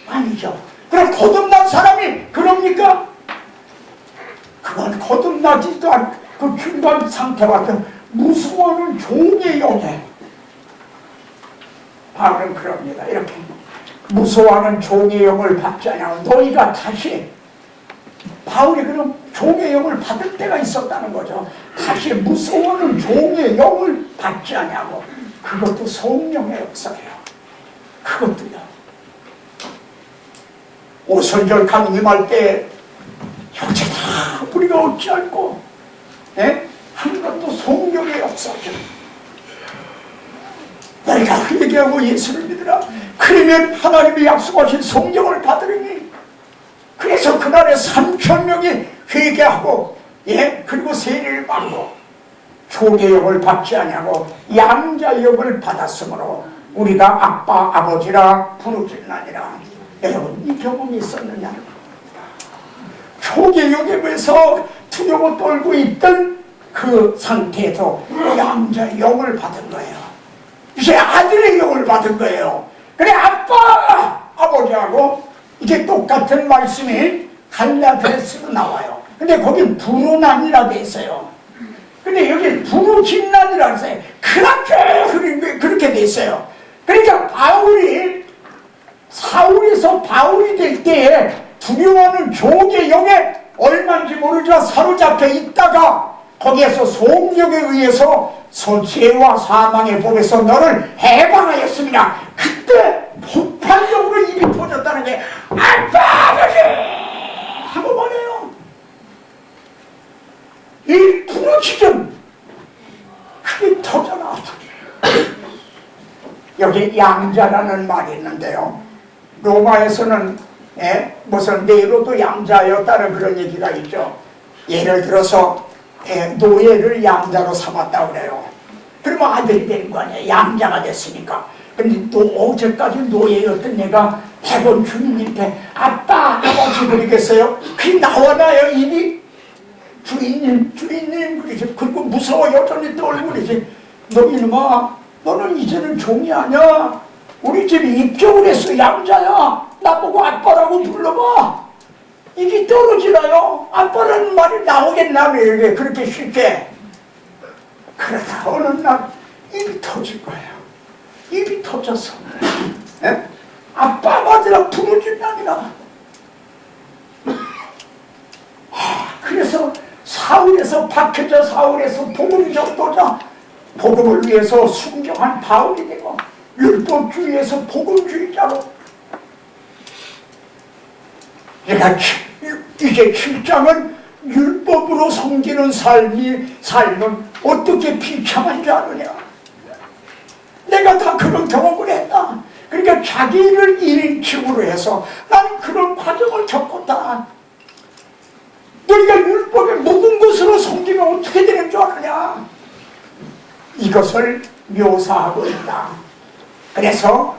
아니죠. 그럼 거듭난 사람이 그럽니까? 그건 거듭나지도 않고 그 중간 상태와 무서워하는 종의 영에 바울은 그럽니다. 이렇게 무서워하는 종의 영을 받지 않냐고. 너희가 다시 바울이 그럼 종의 영을 받을 때가 있었다는 거죠. 다시 무서워하는 종의 영을 받지 않냐고. 그것도 성령의 역사예요. 그것도요. 오순절 강림할 때 형제 다 우리가 어찌할꼬 한 것도 성령의 역사죠. 너희가 회개하고 예수를 믿으라. 그러면 하나님이 약속하신 성령을 받으리니. 그래 그래서 그날에 3,000명이 회개하고, 예, 그리고 세례를 받고 조계역을 받지 아니하고 양자역을 받았으므로 우리가 아빠 아버지라 부르짖나니라. 여러분, 이 경험이 있었느냐? 조계역에서 두려워 떨고 있던 그 상태에서 양자의 영을 받은 거예요. 이제 아들의 영을 받은 거예요. 그래, 아빠 아버지하고 이게 똑같은 말씀이 갈라디아서로 나와요. 근데 거긴 부르난이라 돼 있어요. 근데 여기 부르짖나니라 했어요. 그렇게 돼 있어요. 그러니까 사울에서 바울이 될 때에 두려워하는 조개 영에 얼마인지 모르지만 사로잡혀 있다가 거기에서 속력에 의해서 죄와 사망의 법에서 너를 해방하였습니다. 그때 폭발적으로 입이 터졌다는 게 아빠 아버지 하고 말해요. 이 부르짖음 그게 터져나. 여기 양자라는 말이 있는데요, 로마에서는 무슨 네로도 양자였다는 그런 얘기가 있죠. 예를 들어서 노예를 양자로 삼았다고 그래요. 그러면 아들이 되는 거 아니에요. 양자가 됐으니까. 근데 또 어제까지 노예였던 내가 100원 주인님께 아빠 아버지 그러겠어요? 그게 나와나요 입이? 주인님 그러지. 그리고 무서워 여전히 떨고 그러지. 너 이놈아, 너는 이제는 종이 아니야. 우리 집에 입적을 했어. 양자야. 나보고 아빠라고 불러봐. 입이 떨어지나요? 아빠라는 말이 나오겠나? 왜 그렇게 쉽게. 그러다 어느 날 입이 터질 거예요. 입이 터져서 아빠 아버지라 부르짖나니라. 그래서 사울에서 박혀져 사울에서 복음 전도자, 복음을 위해서 순종한 바울이 되고 율법주의에서 복음주의자로. 그러니까 이제 7장은 율법으로 섬기는 삶은 어떻게 비참한 줄 아느냐. 내가 다 그런 경험을 했다. 그러니까 자기를 1인칭으로 해서 나는 그런 과정을 겪었다. 너희가 율법에 묵은 것으로 섬기면 어떻게 되는 줄 아느냐. 이것을 묘사하고 있다. 그래서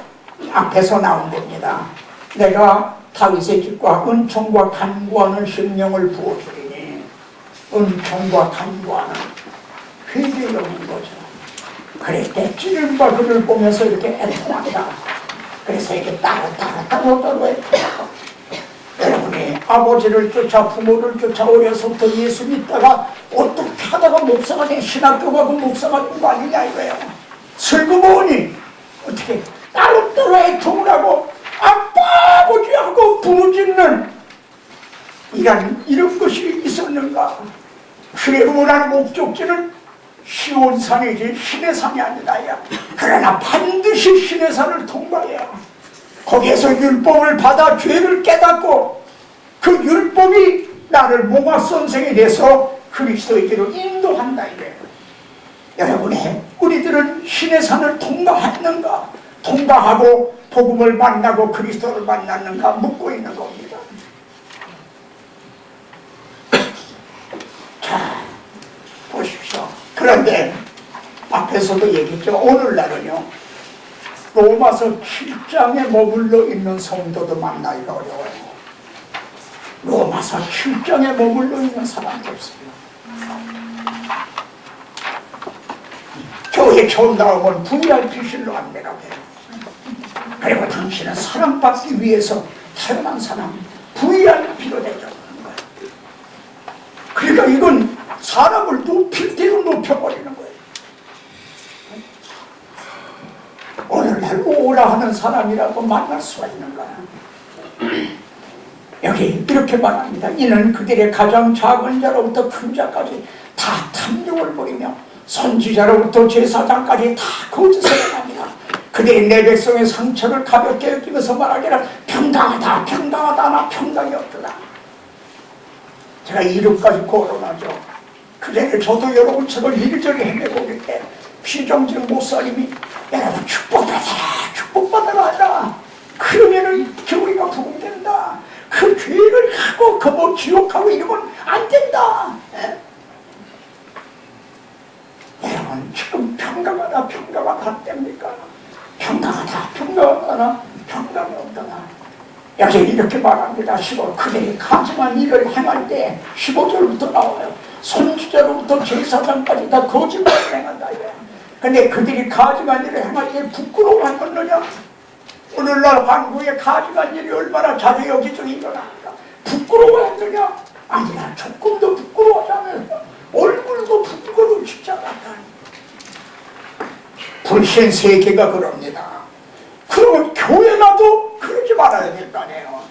앞에서 나온 겁니다. 내가 다윗의 집과 은총과 간구하는 심령을 부어주리니, 은총과 간구하는 회개력인 거죠. 그럴 때 찌른바 그를 보면서 이렇게 애통한다. 그래서 이렇게 따로 여러분이 아버지를 쫓아 부모를 쫓아 어려서부터 예수 믿다가 어떻게 하다가 목사가 된, 신학교 가고 목사가 된 거 아니냐 이거예요. 슬그머니 어떻게 따로 애통을 하고 아빠 아버지하고 부르짖는 이런 것이 있었는가. 그의 원하는 목적지는 시온산이지 신의 산이 아니다. 그러나 반드시 신의 산을 통과해야 거기에서 율법을 받아 죄를 깨닫고 그 율법이 나를 몽화선생이 돼서 그리스도에게로 인도한다 이래요. 여러분의 우리들은 신의 산을 통과했는가? 통과하고 복음을 만나고 그리스도를 만났는가 묻고 있는 겁니다. 자, 보십시오. 그런데 앞에서도 얘기했죠. 오늘날은요, 로마서 7장에 머물러 있는 성도도 만나기가 어려워요. 로마서 7장에 머물러 있는 사람도 없어요. 교회 처음 나오면 VIP실로 안내라고 해요. 그리고 당신은 사랑받기 위해서 태어난 사람, VIP로 되자는 거예요. 그러니까 이건 사람을 높일 대로 높여버리는 거예요. 오늘날 오라 하는 사람이라도 만날 수가 있는가. 여기 이렇게 말합니다. 이는 그들의 가장 작은 자로부터 큰 자까지 다 탐욕을 부리며 선지자로부터 제사장까지 다 거짓을 행합니다. 그들이 내 백성의 상처를 가볍게 여기면서 말하기를 평강하다 나 평강이 없더라. 제가 이름까지 거론하죠. 그전에 저도 여러분처럼 이리저리 헤매고 있을 때 피정진 목사님이 여러분 축복받아라 하라. 그러면은 교회가 부흥된다. 그 죄를 하고 그 뭐 지옥하고 이러면 안 된다. 예? 여러분 지금 평강하다 안 됩니까? 평강하다 평강이 없더라. 여기 이렇게 말합니다. 15 그들이 가증한 일을 행할 때 15절부터 나와요. 선지자로부터 제사장까지 다 거짓말을 행한다 이거야. 근데 그들이 가증한 일을 행할 때 부끄러워하였느냐? 오늘날 한국에 가증한 일이 얼마나 자주 여기저기 일어납니다. 부끄러워했느냐? 아니야, 조금도 부끄러워하지 않아요. 얼굴도 부끄러워지지 않았다. 불신 세계가 그럽니다. 그러면 교회라도 그러지 말아야 될 거 아니에요.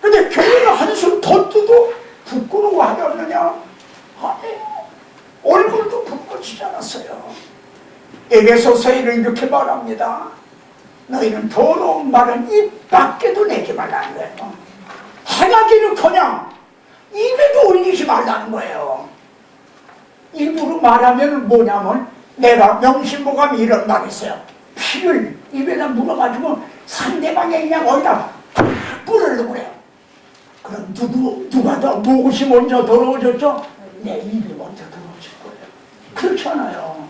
근데 교회가 한숨 더 떠도 부끄러워하였느냐? 아니에요. 얼굴도 부끄러지지 않았어요. 에베소서에는 이렇게 말합니다. 너희는 더러운 말은 입 밖에도 내지 말라는 거예요. 행하기는커녕 입에도 올리지 말라는 거예요. 입으로 말하면 뭐냐면 내가 명심보감이 이런 말이 있어요. 피를 입에다 물어가지고 상대방의 그냥 어디다 뿌리려고 그래요. 그럼 누가 더 무엇이 먼저 더러워졌죠? 내 입이 먼저 더러워질 거예요. 그렇잖아요.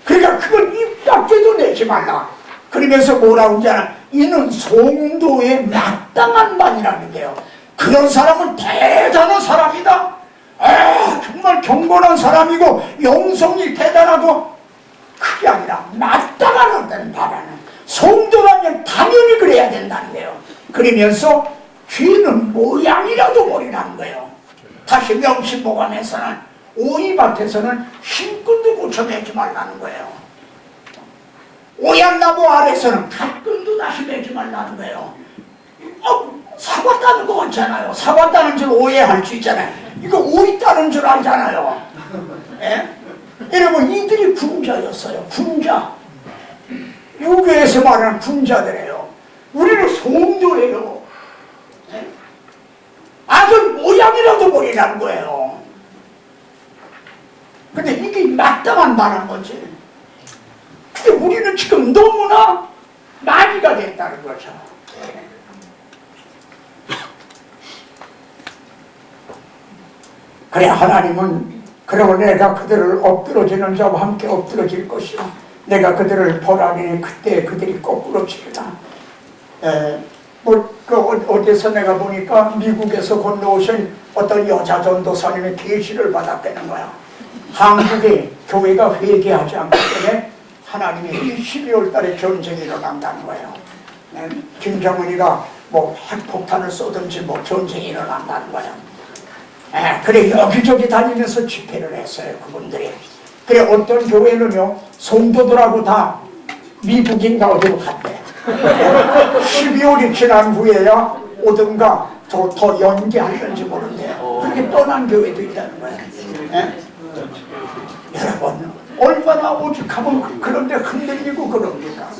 그러니까 그건 입 밖에도 내지 말라. 그러면서 뭐라고 하잖아. 이는 성도의 마땅한 말이라는 게요. 그런 사람은 대단한 사람이다. 정말 경건한 사람이고 영성이 대단하고 그게 아니라 마땅한 어떤 바라는 성도라면 당연히 그래야 된다는 거예요. 그러면서 죄는 모양이라도 버리라는 거예요. 다시 명심보감에서는 오이밭에서는 신끈도 고쳐내지 말라는 거예요. 오얏나무 아래서는 갓끈도 다시 내지 말라는 거예요. 사과 따는 거 같잖아요. 사과 따는 줄 오해할 수 있잖아요. 이거 오이 따는 줄 알잖아요. 예? 여러분 이들이 군자였어요. 군자. 유교에서 말하는 군자들이에요. 우리는 성도예요. 예? 악은 모양이라도 버리라는 거예요. 근데 이게 마땅한 말한 거지. 근데 우리는 지금 너무나 많이가 됐다는 거죠. 그래 하나님은 그러고 내가 그들을 엎드러지는 자와 함께 엎드러질 것이요 내가 그들을 벌하니 그때 그들이 거꾸로 치리라. 어디서 내가 보니까 미국에서 건너오신 어떤 여자 전도사님의 계시를 받았다는 거야. 한국의 교회가 회개하지 않기 때문에 하나님이 12월 달에 전쟁이 일어난다는 거예요. 김정은이가 뭐 핵폭탄을 쏘든지 뭐 전쟁이 일어난다는 거예요. 그래 여기저기 다니면서 집회를 했어요. 그분들이. 그래 어떤 교회는요 성도들하고 다 미국인가 어디로 갔대. 12월이 지난 후에야 오든가 더 연기하는지 모르는데요. 그렇게 떠난 교회도 있다는 거예요. 여러분 얼마나 오죽하면 그런데 흔들리고 그럽니까?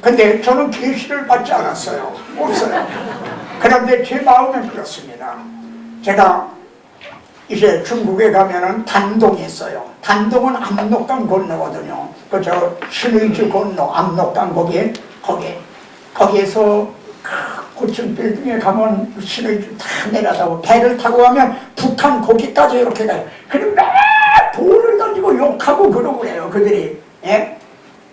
근데 저는 계시를 받지 않았어요. 없어요. 그런데 제 마음은 그렇습니다. 제가 이제 중국에 가면은 단동이 있어요. 단동은 압록강 건너거든요. 그저 신의주 건너 압록강 거기에서 고층 빌딩에 가면 신의주 다 내려다고 배를 타고 가면 북한 거기까지 이렇게 가요. 그리고 막 돌을 던지고 욕하고 그러고 그래요. 그들이. 예?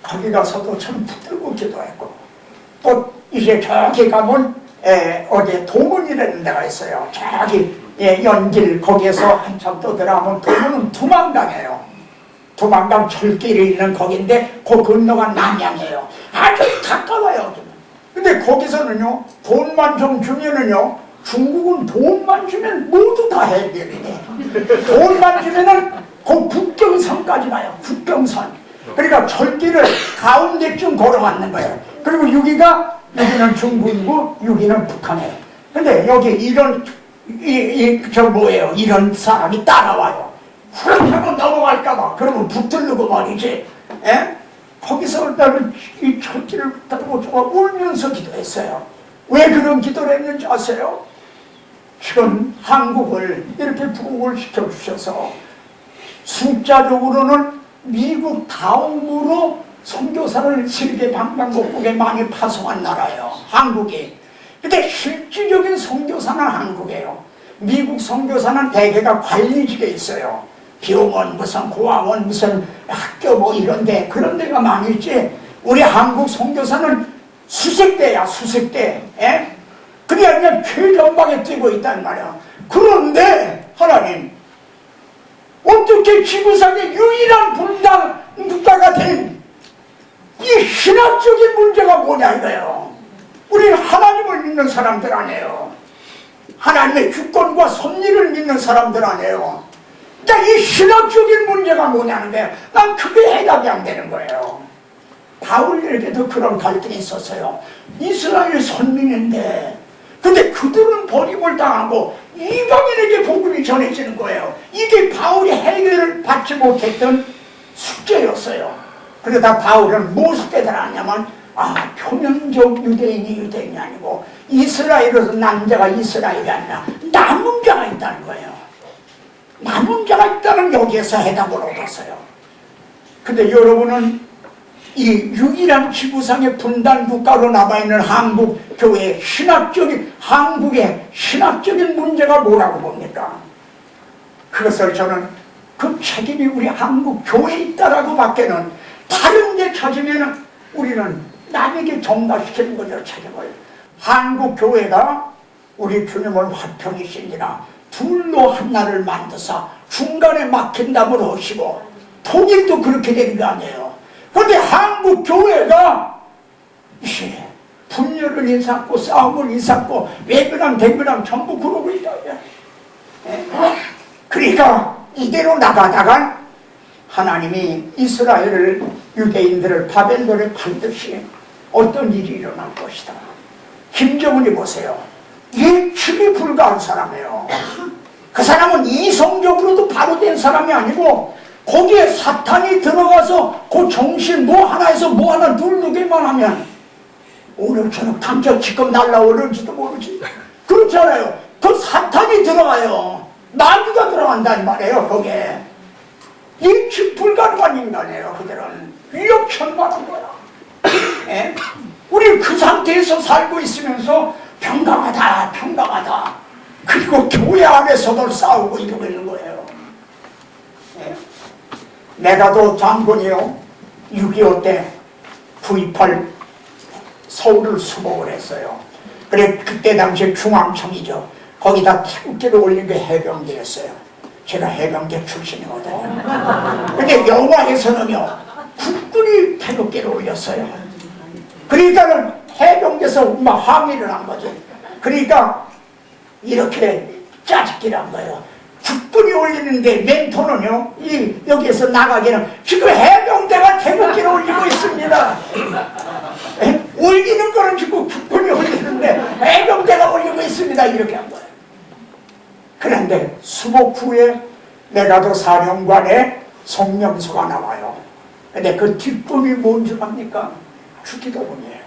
거기 가서도 참 붙들고 기도했고 또 이제 저기 가면 어디 도문이라는 데가 있어요. 저기 연길 거기에서 한참 더 들어가면 도문은 두만강이에요. 두만강 철길이 있는 거긴데 그 건너가 남양이에요. 아주 가까워요. 근데 거기서는요 돈만 좀 주면은요 중국은 돈만 주면 모두 다 해결이 돼. 돈만 주면은 그 북경선까지 가요. 북경선. 그러니까 철길을 가운데쯤 걸어갔는 거예요. 그리고 여기는 중국이고 여기는 북한이에요. 근데 여기 이런 이런 사람이 따라와요. 후락하면 넘어갈까봐. 그러면 붙들고 말이지. 예? 거기서 일단은 이 철길을 붙들고 울면서 기도했어요. 왜 그런 기도를 했는지 아세요? 지금 한국을 이렇게 부흥을 시켜주셔서 숫자적으로는 미국 다음으로 선교사를 세계 방방곡곡에 많이 파송한 나라예요. 한국이. 근데 실질적인 선교사는 한국이에요. 미국 선교사는 대개가 관리직에 있어요. 병원 무슨 고아원 무슨 학교 뭐 이런데 그런 데가 많이 있지. 우리 한국 선교사는 수색대야 수색대. 예? 그냥 최전방에 뛰고 있단 말이야. 그런데 하나님 어떻게 지구상의 유일한 분당 국가가 된 이 신학적인 문제가 뭐냐 이거예요. 우리는 하나님을 믿는 사람들 아니에요. 하나님의 주권과 섭리를 믿는 사람들 아니에요. 그러니까 이 신학적인 문제가 뭐냐는 거예요. 난 그게 해답이 안 되는 거예요. 바울에게도 그런 갈등이 있었어요. 이스라엘 선민인데 근데 그들은 버림을 당하고 이방인에게 복음이 전해지는 거예요. 이게 바울이 해결을 받지 못했던 숙제였어요. 그러다 바울은 무엇을 깨달았냐면 표면적 유대인이 아니고 이스라엘에서 남자가 이스라엘이 아니라 남은 자가 있다는 거예요. 남은 자가 있다는 여기에서 해답을 얻었어요. 근데 여러분은 이 유일한 지구상의 분단 국가로 남아있는 한국 교회의 한국의 신학적인 문제가 뭐라고 봅니까? 그것을 저는 그 책임이 우리 한국 교회에 있다라고 밖에는 다른 데 찾으면 우리는 남에게 전가시키는 거죠, 책임을. 한국 교회가 우리 주님을 화평이신지라 둘로 하나를 만드사 중간에 막힌 담을 하시고 통일도 그렇게 되는 거 아니에요. 그런데 한국 교회가 이제 분열을 일삼고 싸움을 일삼고 외교랑 대교랑 전부 그러고 있다고요. 그러니까 이대로 나가다가 하나님이 이스라엘을 유대인들을 바벨론에 팔듯이 어떤 일이 일어날 것이다. 김정은이 보세요. 예측이 불가한 사람이에요. 그 사람은 이성적으로도 바로 된 사람이 아니고 거기에 사탄이 들어가서 그 정신 뭐 하나에서 뭐 하나 누르기만 하면 오늘처럼 감자치금 날라오를지도 모르지. 그렇잖아요. 그 사탄이 들어가요. 마귀가 들어간단 말이에요. 거기에 예측 불가능한 인간이에요. 그들은 위협천만한 거야. 예? 우리 그 상태에서 살고 있으면서 평강하다 그리고 교회 안에서도 싸우고 이러고 있는 거예요. 예? 내가도 장군이요 6.25 때 9.28 서울을 수복을 했어요. 그래 그때 당시 중앙청이죠. 거기다 태극기를 올린 게 해병대였어요. 제가 해병대 출신이거든요. 근데 영화에서는요 국군이 태극기를 올렸어요. 그러니까는 해병대에서 막 항의를 한 거죠. 그러니까 이렇게 짜증기를 한 거예요. 국군이 올리는데 멘토는요 여기에서 나가기는 지금 해병대가 태극기를 올리고 있습니다. 올리는 거는 지금 국군이 올리는데 해병대가 올리고 있습니다. 이렇게 한 거예요. 그런데 수복 후에 내가도 사령관의 성명서가 나와요. 근데 그 뒷부분이 뭔지 압니까? 주기도문이에요.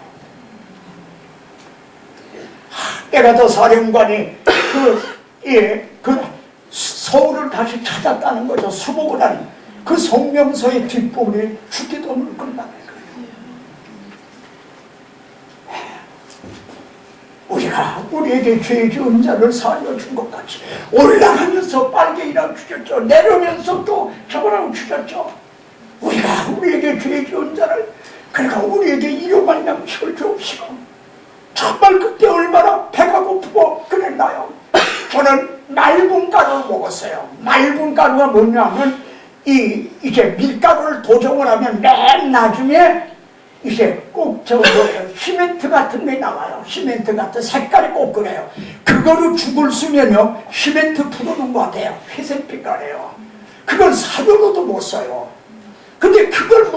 내가도 사령관이 그 서울을 다시 찾았다는 거죠. 수복을 하는 그 성명서의 뒷부분이 주기도문을 끝나는 거예요. 우리에게 죄 지은 자를 살려준 것 같이 올라가면서 빨갱이랑 죽였죠. 내려오면서 또 저거랑 죽였죠. 우리에게 죄 지은 자를 그러니까 우리에게 일용할 양식을 주옵시고 정말 그때 얼마나 배가 고프고 그랬나요? 저는 맑은 가루를 먹었어요. 맑은 가루가 뭐냐면 이제 밀가루를 도정을 하면 맨 나중에 이제 꼭 시멘트 같은 게 나와요. 시멘트 같은 색깔이 꼭 그래요. 그거를 죽을 쓰면요 시멘트 풀어놓은 것 같아요. 회색 빛깔이에요. 그걸 사료로도 못 써요. 근데 그걸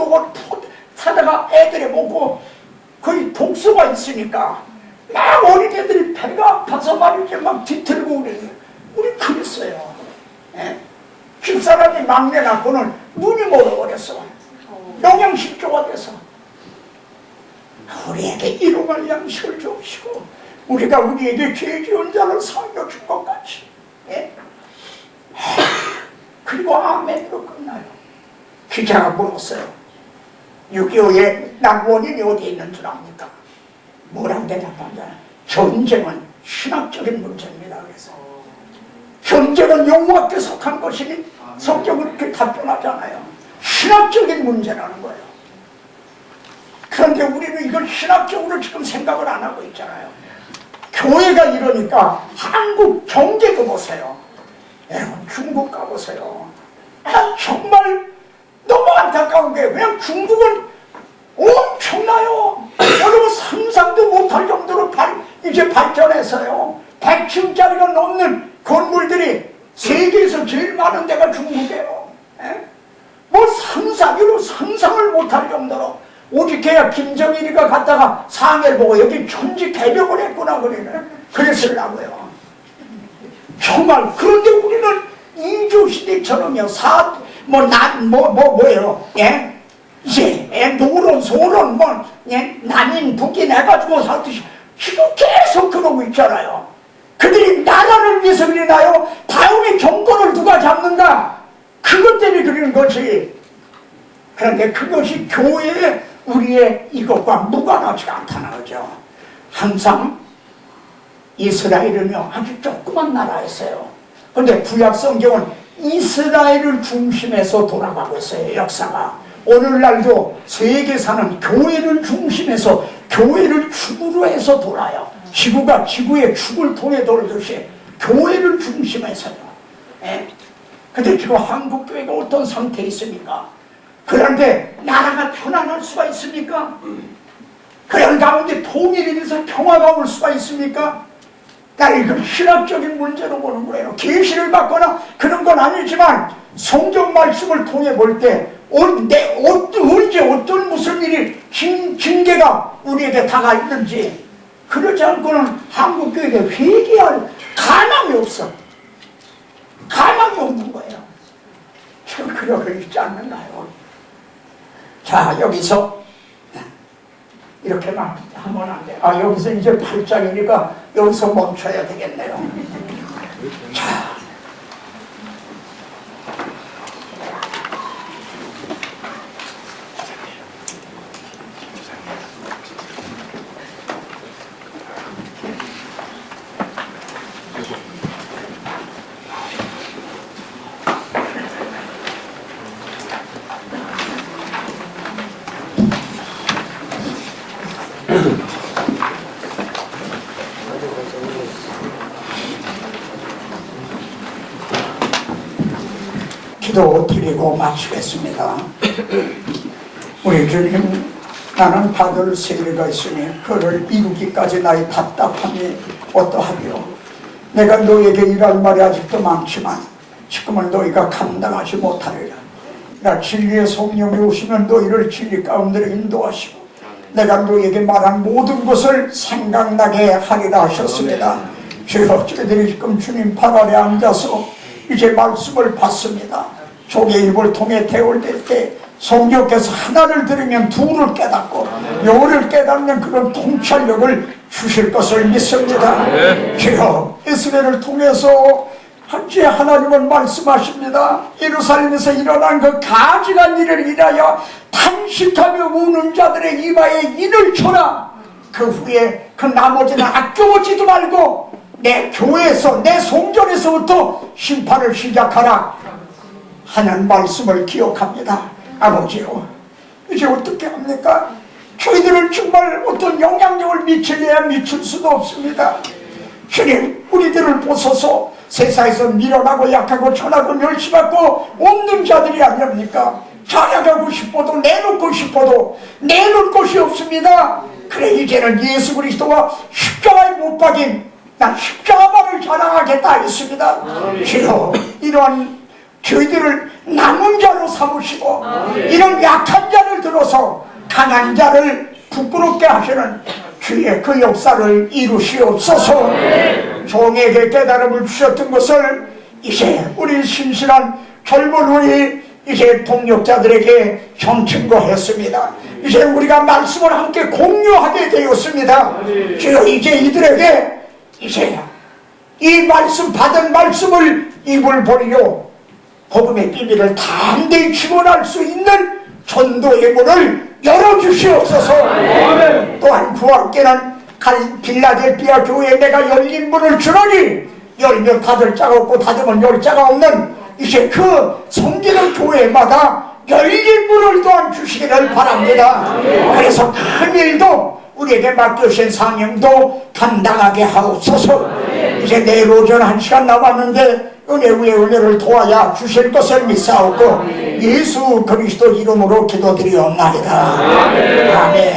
사다가 애들이 먹고 거의 독소가 있으니까 막 어린애들이 배가 아파서 말이지 막 뒤틀고 그래요. 우리 그랬어요. 예? 집사람이 막내 낳고는 눈이 멀어버렸어. 영양실조가 돼서. 우리에게 일용할 양식을 주시고 우리가 우리에게 죄 지은 자를 살려준 것 같이. 예? 그리고 아멘으로 끝나요. 기자가 물었어요. 6.25의 원인이 어디에 있는 줄 압니까? 뭐랑 대답한다. 전쟁은 신학적인 문제입니다. 그래서 전쟁은 영웅학교에 속한 것이니 성경은 그렇게 답변하잖아요. 신학적인 문제라는 거예요. 그런데 우리는 이걸 신학적으로 지금 생각을 안 하고 있잖아요. 교회가 이러니까 한국 경제도 보세요. 여러분 중국 가보세요. 정말 너무 안타까운 게 그냥 중국은 엄청나요. 여러분 상상도 못할 정도로 이제 발전했어요. 100층짜리가 넘는 건물들이 세계에서 제일 많은 데가 중국이에요. 뭐 상상을 못할 정도로 오직 걔야 김정일이가 갔다가 상해를 보고 여기 천지 개벽을 했구나 그랬으려고요. 정말. 그런데 우리는 인조시대처럼요. 뭐예요? 예? 이제 노론 소론 남인 북인 해가지고 살듯이 지금 계속 그러고 있잖아요. 그들이 나라를 위해서 그리나요? 다음에 정권을 누가 잡는가? 그것 때문에 그리는 거지. 그런데 그것이 교회의 우리의 이것과 무관하지가 않다는 거죠. 항상 이스라엘은요 아주 조그만 나라였어요. 그런데 구약 성경은 이스라엘을 중심에서 돌아가고 있어요. 역사가 오늘날도 세계사는 교회를 중심에서 교회를 축으로 해서 돌아요. 지구가 지구의 축을 통해 돌듯이 교회를 중심해서요. 근데 지금 한국교회가 어떤 상태에 있습니까? 그런데 나라가 편안할 수가 있습니까? 그런 가운데 통일이 돼서 평화가 올 수가 있습니까? 나는 이걸 신학적인 문제로 보는 거예요. 계시를 받거나 그런 건 아니지만 성경 말씀을 통해 볼 때 언제 어떤 무슨 일이 징계가 우리에게 다가있는지 그러지 않고는 한국교회에 회개할 가망이 없어. 가망이 없는 거예요. 저 그러고 있지 않는가요? 자, 여기서 이렇게만 하면 안 돼. 여기서 이제 8장이니까 여기서 멈춰야 되겠네요. 자, 기도 드리고 마치겠습니다. 우리 주님, 나는 받을 세례가 있으니 그를 이루기까지 나의 답답함이 어떠하리요. 내가 너에게 일할 말이 아직도 많지만 지금은 너희가 감당하지 못하리라. 나 진리의 성령이 오시면 너희를 진리 가운데로 인도하시고 내가 너에게 말한 모든 것을 생각나게 하리라 하셨습니다. 주여, 저희들이 지금 주님 발 아래 앉아서 이제 말씀을 받습니다. 조개 입을 통해 대올될 때 성령께서 하나를 들으면 둘을 깨닫고 열을 깨닫는 그런 통찰력을 주실 것을 믿습니다. 주여, 이스라엘을 통해서 현재 하나님은 말씀하십니다. 예루살렘에서 일어난 그 가증한 일을 인하여 탄식하며 우는 자들의 이마에 인을 쳐라. 그 후에 그 나머지는 아껴보지도 말고 내 교회에서 내 성전에서부터 심판을 시작하라 하는 말씀을 기억합니다. 아버지요, 이제 어떻게 합니까? 저희들은 정말 어떤 영향력을 미치려야 미칠 수도 없습니다. 주님, 우리들을 보소서. 세상에서 밀어나고 약하고 천하고 멸시받고 없는 자들이 아닙니까? 자랑하고 싶어도 내놓고 싶어도 내놓을 것이 없습니다. 그래, 이제는 예수 그리스도와 십자가에 못 박인 난 십자가만을 자랑하겠다 했습니다. 주여, 이러한 저희들을 남은 자로 삼으시고 이런 약한 자를 들어서 강한 자를 부끄럽게 하시는 주의 그 역사를 이루시옵소서. 종에게 깨달음을 주셨던 것을 이제 우리 신실한 젊은 우리 이제 동력자들에게 전증거했습니다. 이제 우리가 말씀을 함께 공유하게 되었습니다. 주여, 이제 이들에게 이제 이 말씀 받은 말씀을 입을 벌이려 복음의 비밀을 담대히 증언할 수 있는 전도의 문을 열어주시옵소서. 또한 그 함께는 빌라델피아 교회에 내가 열린 문을 주노니 열면 닫을 자가 없고 닫으면 열 자가 없는 이제 그 섬기는 교회마다 열린 문을 또한 주시기를 바랍니다. 그래서 큰 일도 우리에게 맡겨주신 사명도 감당하게 하옵소서. 이제 내일 오전 1시간 남았는데 은혜 위에 은혜를 도와야 주실 것을 믿사오고 예수 그리스도 이름으로 기도드리옵나이다. 아멘.